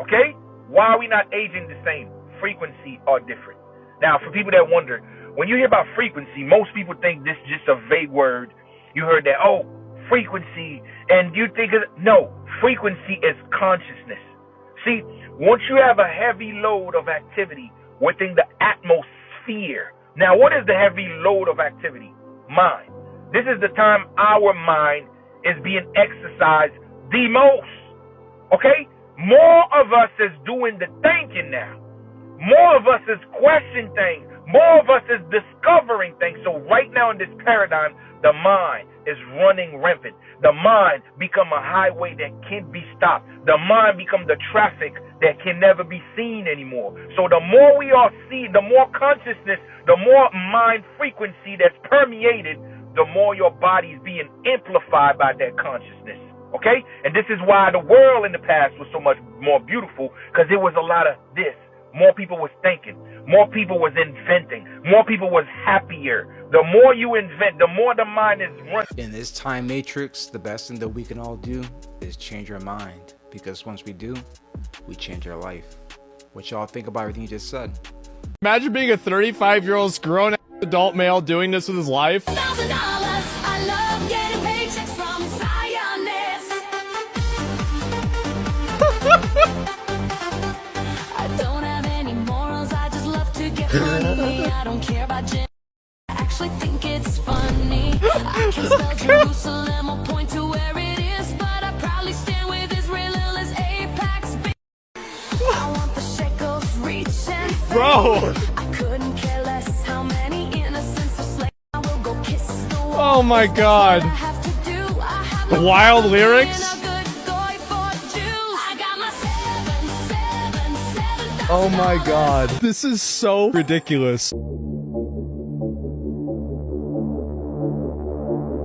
Okay? Why are we not aging the same? Frequency are different. Now, for people that wonder, when you hear about frequency, most people think this is just a vague word. You heard that, oh, frequency, and you think of, no, frequency is consciousness. See, once you have a heavy load of activity within the atmosphere, now what is the heavy load of activity? Mind. This is the time our mind is being exercised the most. Okay? More of us is doing the thinking now. More of us is questioning things. More of us is discovering things. So right now in this paradigm, the mind is running rampant. The mind become a highway that can't be stopped. The mind become the traffic that can never be seen anymore. So the more we all see, the more consciousness, the more mind frequency that's permeated, the more your body is being amplified by that consciousness. Okay? And this is why the world in the past was so much more beautiful, because there was a lot of this. More people was thinking. More people was inventing. More people was happier. The more you invent, the more the mind is running. In this time matrix, the best thing that we can all do is change our mind. Because once we do, we change our life. What y'all think about everything you just said? Imagine being a 35-year-old grown adult male doing this with his life. I don't care about gin. I actually think it's funny. I can spell Jerusalem, I'll point to where it is, but I probably stand with Israel as Apex. I want the shekels reaching. Bro! I couldn't care less how many innocents are slain. I will go kiss the wall. Oh my god. Wild lyrics? Oh my god. This is so ridiculous.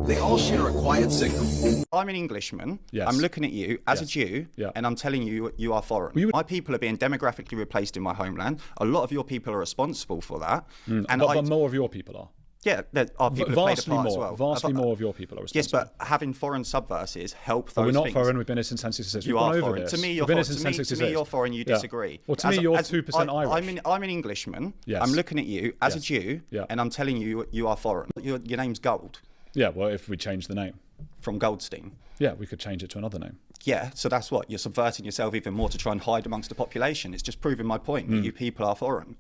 They all share a quiet signal. I'm an Englishman. Yes. I'm looking at you as a Yes. Jew, Yeah. and I'm telling you, you are foreign. My people are being demographically replaced in my homeland. A lot of your people are responsible for that. But more of your people are. Yeah, there are people who played a Vastly part as more. well. Vastly more of your people are responsible. Yes, but having foreign subverses help those But we're not things. foreign. We've been here since 1066. You We've are gone over foreign. this. To me, We've you're been here foreign. since To 1066. me, you're foreign. You Yeah. disagree. Well, to me, you're 2% Irish. I'm an Englishman. Yes. I'm looking at you as a Yes. Jew, Yeah. and I'm telling you, you are foreign. Your name's Gold. Yeah, well, if we change the name. From Goldstein. Yeah, we could change it to another name. Yeah, so that's what? You're subverting yourself even more to try and hide amongst the population. It's just proving my point that you people are foreign.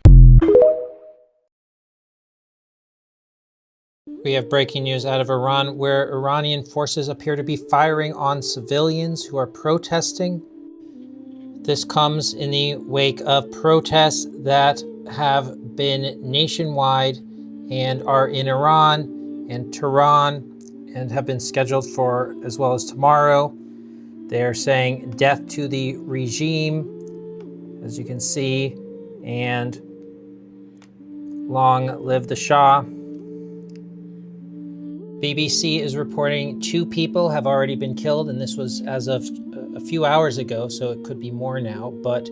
We have breaking news out of Iran where Iranian forces appear to be firing on civilians who are protesting. This comes in the wake of protests that have been nationwide and are in Iran and Tehran and have been scheduled for as well as tomorrow. They're saying death to the regime, as you can see, and long live the Shah. BBC is reporting 2 people have already been killed, and this was as of a few hours ago, so it could be more now. But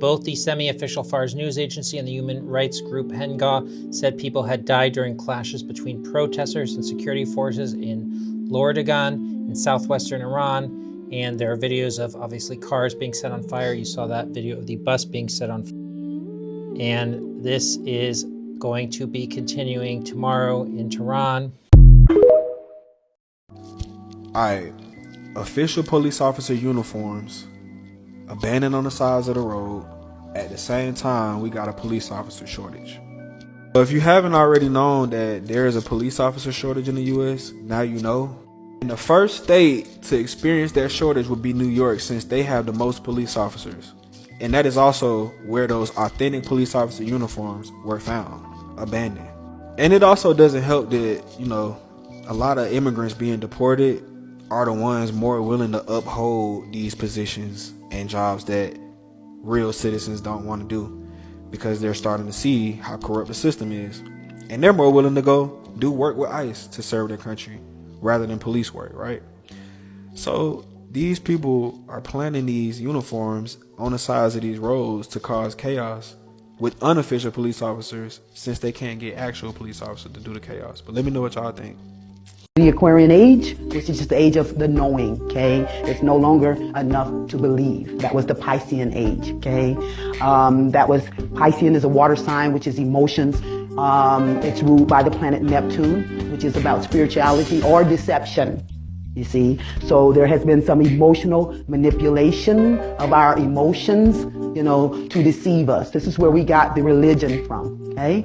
both the semi-official Fars news agency and the human rights group Henga said people had died during clashes between protesters and security forces in Lordagan in southwestern Iran. And there are videos of obviously cars being set on fire. You saw that video of the bus being set on fire. And this is going to be continuing tomorrow in Tehran. Alright, official police officer uniforms abandoned on the sides of the road. At the same time, we got a police officer shortage. So if you haven't already known that there is a police officer shortage in the US, now you know. And the first state to experience that shortage would be New York, since they have the most police officers. And that is also where those authentic police officer uniforms were found, abandoned. And it also doesn't help that, you know, a lot of immigrants being deported are the ones more willing to uphold these positions and jobs that real citizens don't want to do, because they're starting to see how corrupt the system is, and they're more willing to go do work with ICE to serve their country rather than police work, right? So these people are planting these uniforms on the sides of these roads to cause chaos with unofficial police officers, since they can't get actual police officers to do the chaos. But let me know what y'all think. The Aquarian age, which is just the age of the knowing, okay? It's no longer enough to believe. That was the Piscean age, okay? Piscean is a water sign, which is emotions. It's ruled by the planet Neptune, which is about spirituality or deception, you see? So there has been some emotional manipulation of our emotions, you know, to deceive us. This is where we got the religion from, okay?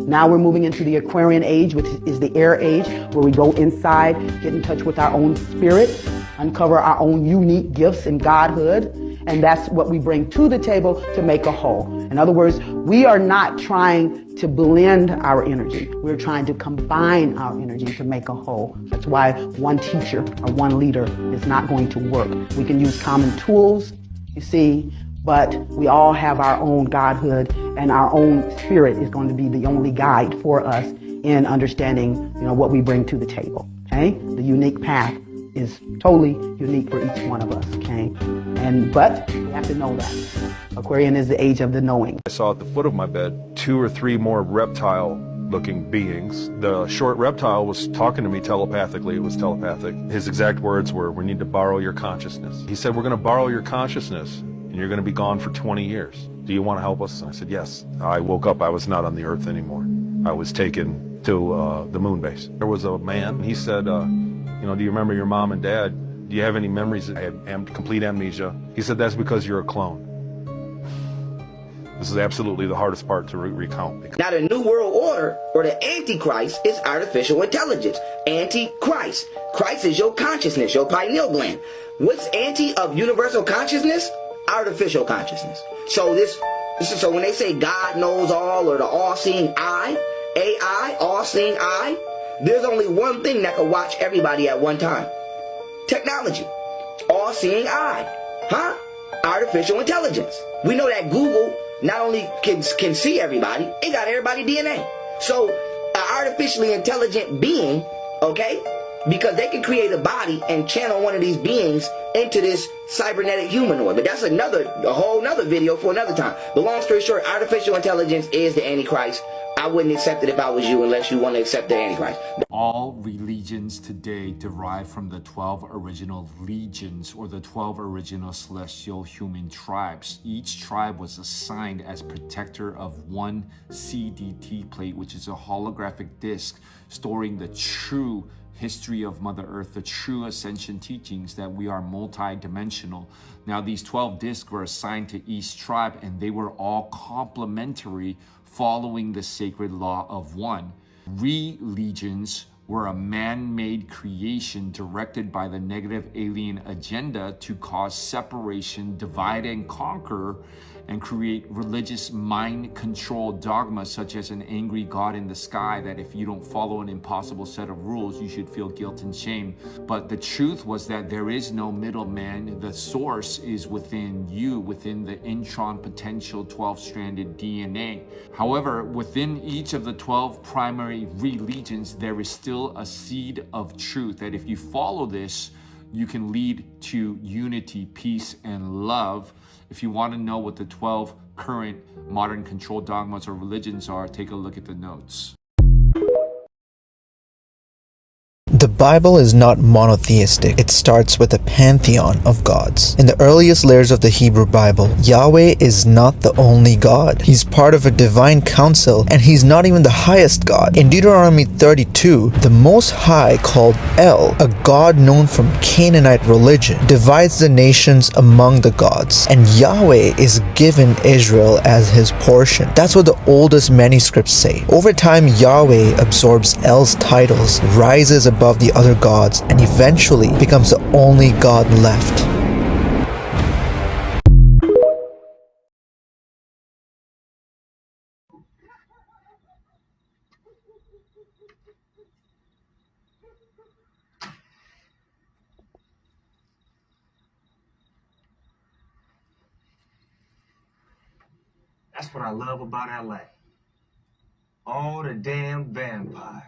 Now we're moving into the Aquarian age, which is the air age, where we go inside, get in touch with our own spirit, uncover our own unique gifts in godhood, and that's what we bring to the table to make a whole. In other words, we are not trying to blend our energy. We're trying to combine our energy to make a whole. That's why one teacher or one leader is not going to work. We can use common tools, you see, but we all have our own godhood, and our own spirit is going to be the only guide for us in understanding, you know, what we bring to the table, okay? The unique path is totally unique for each one of us, okay? But we have to know that. Aquarian is the age of the knowing. I saw at the foot of my bed 2 or 3 more reptile-looking beings. The short reptile was talking to me telepathically. It was telepathic. His exact words were, "We need to borrow your consciousness." He said, "We're going to borrow your consciousness, and you're going to be gone for 20 years. Do you want to help us?" And I said, "Yes." I woke up. I was not on the earth anymore. I was taken to the moon base. There was a man. He said, you know, "Do you remember your mom and dad? Do you have any memories?" I had complete amnesia. He said, "That's because you're a clone." This is absolutely the hardest part to recount. Now the New World Order, or the Antichrist, is artificial intelligence. Antichrist. Christ is your consciousness, your pineal gland. What's anti of universal consciousness? Artificial consciousness. So so when they say God knows all, or the all-seeing eye, AI, all-seeing eye, there's only one thing that can watch everybody at one time. Technology. All-seeing eye. Huh? Artificial intelligence. We know that Google not only can see everybody, it got everybody's DNA. So an artificially intelligent being, okay, because they can create a body and channel one of these beings into this cybernetic humanoid. But that's a whole nother video for another time. But long story short, artificial intelligence is the Antichrist. I wouldn't accept it if I was you, unless you want to accept the Antichrist. All religions today derive from the 12 original legions, or the 12 original celestial human tribes. Each tribe was assigned as protector of one CDT plate, which is a holographic disc storing the true history of Mother Earth, the true ascension teachings that we are multi-dimensional. Now, these 12 discs were assigned to each tribe, and they were all complementary, following the sacred law of one. Religions were a man-made creation directed by the negative alien agenda to cause separation, divide and conquer, and create religious mind control dogmas such as an angry God in the sky, that if you don't follow an impossible set of rules, you should feel guilt and shame. But the truth was that there is no middleman. The source is within you, within the intron potential 12-stranded DNA. However, within each of the 12 primary religions, there is still a seed of truth that if you follow this, you can lead to unity, peace, and love. If you want to know what the 12 current modern control dogmas or religions are, take a look at the notes. The Bible is not monotheistic. It starts with a pantheon of gods. In the earliest layers of the Hebrew Bible, Yahweh is not the only God. He's part of a divine council, and he's not even the highest God. In Deuteronomy 32, the Most High, called El, a god known from Canaanite religion, divides the nations among the gods, and Yahweh is given Israel as his portion. That's what the oldest manuscripts say. Over time, Yahweh absorbs El's titles, rises above the other gods, and eventually becomes the only God left. That's what I love about LA. All the damn vampires.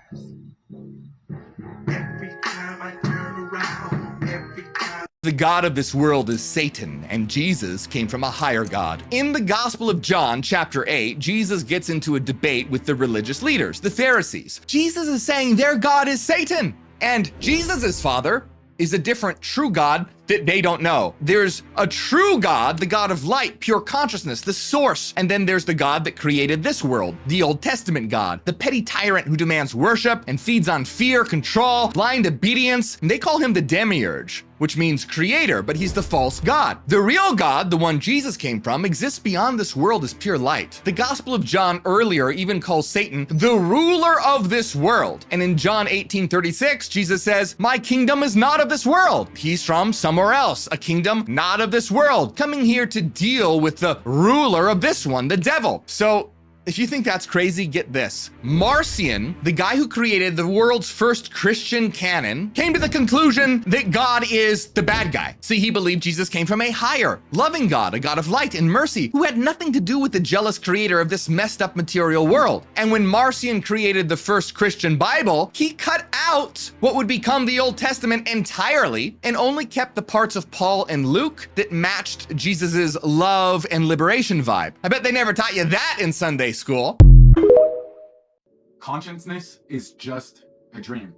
Every time I turn around, every time. The god of this world is Satan, and Jesus came from a higher god. In the Gospel of John, chapter 8, Jesus gets into a debate with the religious leaders, the Pharisees. Jesus is saying their god is Satan, and Jesus' father is a different true god that they don't know. There's a true God, the God of light, pure consciousness, the source. And then there's the God that created this world, the Old Testament God, the petty tyrant who demands worship and feeds on fear, control, blind obedience. And they call him the demiurge, which means creator, but he's the false God. The real God, the one Jesus came from, exists beyond this world as pure light. The Gospel of John earlier even calls Satan the ruler of this world. And in John 18:36, Jesus says, "My kingdom is not of this world." He's from somewhere else, a kingdom not of this world, coming here to deal with the ruler of this one, the devil. So if you think that's crazy, get this. Marcion, the guy who created the world's first Christian canon, came to the conclusion that God is the bad guy. See, he believed Jesus came from a higher, loving God, a God of light and mercy, who had nothing to do with the jealous creator of this messed up material world. And when Marcion created the first Christian Bible, he cut out what would become the Old Testament entirely and only kept the parts of Paul and Luke that matched Jesus's love and liberation vibe. I bet they never taught you that in Sunday school. Consciousness is just a dream.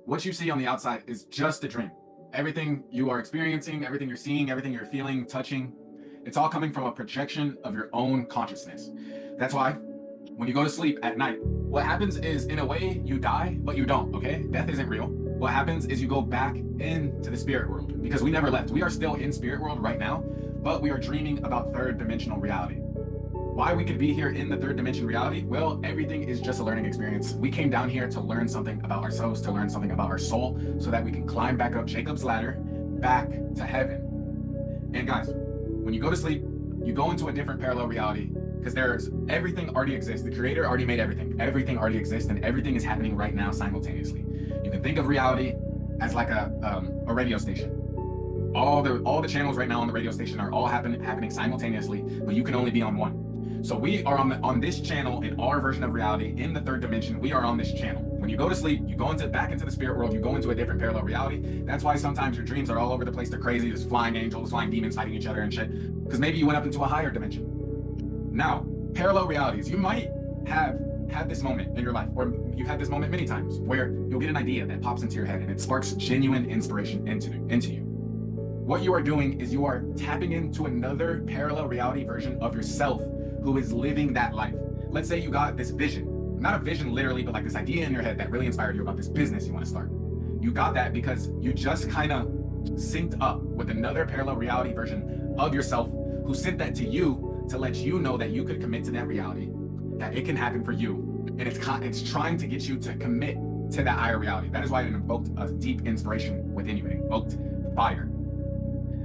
What you see on the outside is just a dream. Everything you are experiencing, everything you're seeing, everything you're feeling, touching, it's all coming from a projection of your own consciousness. That's why when you go to sleep at night, what happens is, in a way, you die, but you don't, okay? Death isn't real. What happens is you go back into the spirit world, because we never left. We are still in spirit world right now, but we are dreaming about third dimensional reality. Why we could be here in the third dimension reality? Well, everything is just a learning experience. We came down here to learn something about ourselves, to learn something about our soul, so that we can climb back up Jacob's ladder, back to heaven. And guys, when you go to sleep, you go into a different parallel reality, because there's everything already exists. The creator already made everything. Everything already exists, and everything is happening right now simultaneously. You can think of reality as like a radio station. All the channels right now on the radio station are all happening simultaneously, but you can only be on one. So we are on this channel in our version of reality in the third dimension. We are on this channel. When you go to sleep, you go back into the spirit world, you go into a different parallel reality. That's why sometimes your dreams are all over the place. They're crazy. There's flying angels, flying demons fighting each other and shit. Because maybe you went up into a higher dimension. Now, parallel realities. You might have had this moment in your life, or you've had this moment many times, where you'll get an idea that pops into your head and it sparks genuine inspiration into you. What you are doing is you are tapping into another parallel reality version of yourself who is living that life. Let's say you got this vision, not a vision literally, but like this idea in your head that really inspired you about this business you want to start. You got that because you just kind of synced up with another parallel reality version of yourself who sent that to you to let you know that you could commit to that reality, that it can happen for you. And it's trying to get you to commit to that higher reality. That is why it invoked a deep inspiration within you. It invoked fire.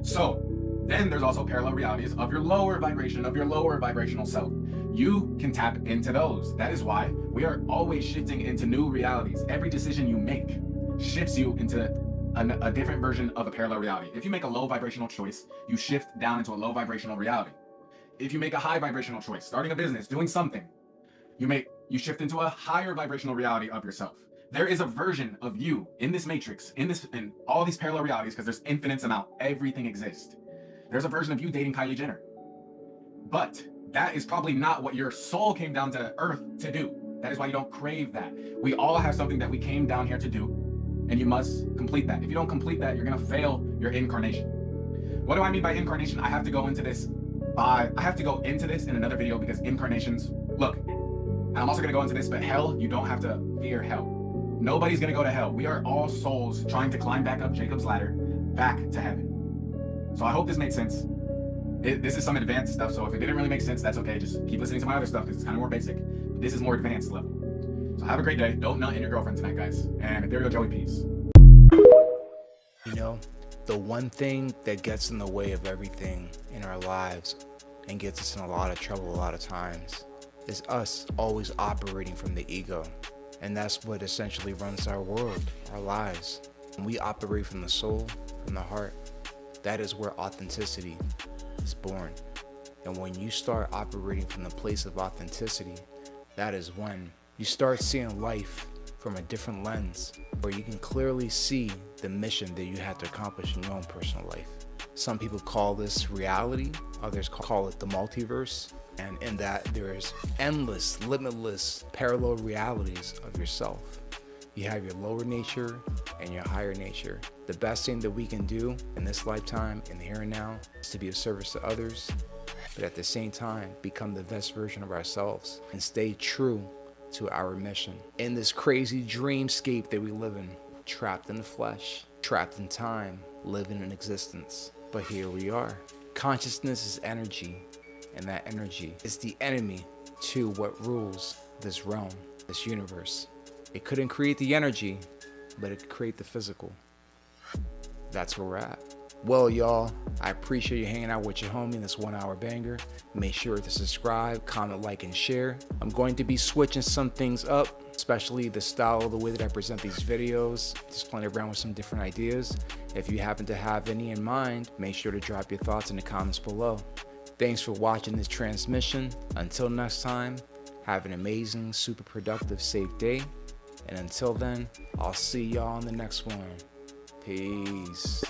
So then there's also parallel realities of your lower vibration, of your lower vibrational self. You can tap into those. That is why we are always shifting into new realities. Every decision you make shifts you into a different version of a parallel reality. If you make a low vibrational choice, you shift down into a low vibrational reality. If you make a high vibrational choice, starting a business, doing something, you shift into a higher vibrational reality of yourself. There is a version of you in this matrix, in all these parallel realities, because there's infinite amount. Everything exists. There's a version of you dating Kylie Jenner. But that is probably not what your soul came down to Earth to do. That is why you don't crave that. We all have something that we came down here to do, and you must complete that. If you don't complete that, you're gonna fail your incarnation. What do I mean by incarnation? I have to go into this in another video, because incarnations, look, I'm also gonna go into this, but hell, you don't have to fear hell. Nobody's gonna go to hell. We are all souls trying to climb back up Jacob's ladder, back to heaven. So I hope this made sense. This is some advanced stuff, so if it didn't really make sense, that's okay. Just keep listening to my other stuff, because it's kind of more basic. But this is more advanced level. So have a great day. Don't nut in your girlfriend tonight, guys. And Ethereal Joey, peace. You know, the one thing that gets in the way of everything in our lives and gets us in a lot of trouble a lot of times is us always operating from the ego. And that's what essentially runs our world, our lives. When we operate from the soul, from the heart, that is where authenticity is born. And when you start operating from the place of authenticity, that is when you start seeing life from a different lens, where you can clearly see the mission that you have to accomplish in your own personal life. Some people call this reality, others call it the multiverse. And in that, there is endless, limitless, parallel realities of yourself. You have your lower nature and your higher nature. The best thing that we can do in this lifetime, in the here and now, is to be of service to others, but at the same time, become the best version of ourselves and stay true to our mission. In this crazy dreamscape that we live in, trapped in the flesh, trapped in time, living in existence. But here we are. Consciousness is energy, and that energy is the enemy to what rules this realm, this universe. It couldn't create the energy, but it could create the physical. That's where we're at. Well, y'all, I appreciate you hanging out with your homie in this 1 hour banger. Make sure to subscribe, comment, like, and share. I'm going to be switching some things up, especially the style, the way that I present these videos, just playing around with some different ideas. If you happen to have any in mind, make sure to drop your thoughts in the comments below. Thanks for watching this transmission. Until next time, have an amazing, super productive, safe day. And until then, I'll see y'all on the next one. Peace.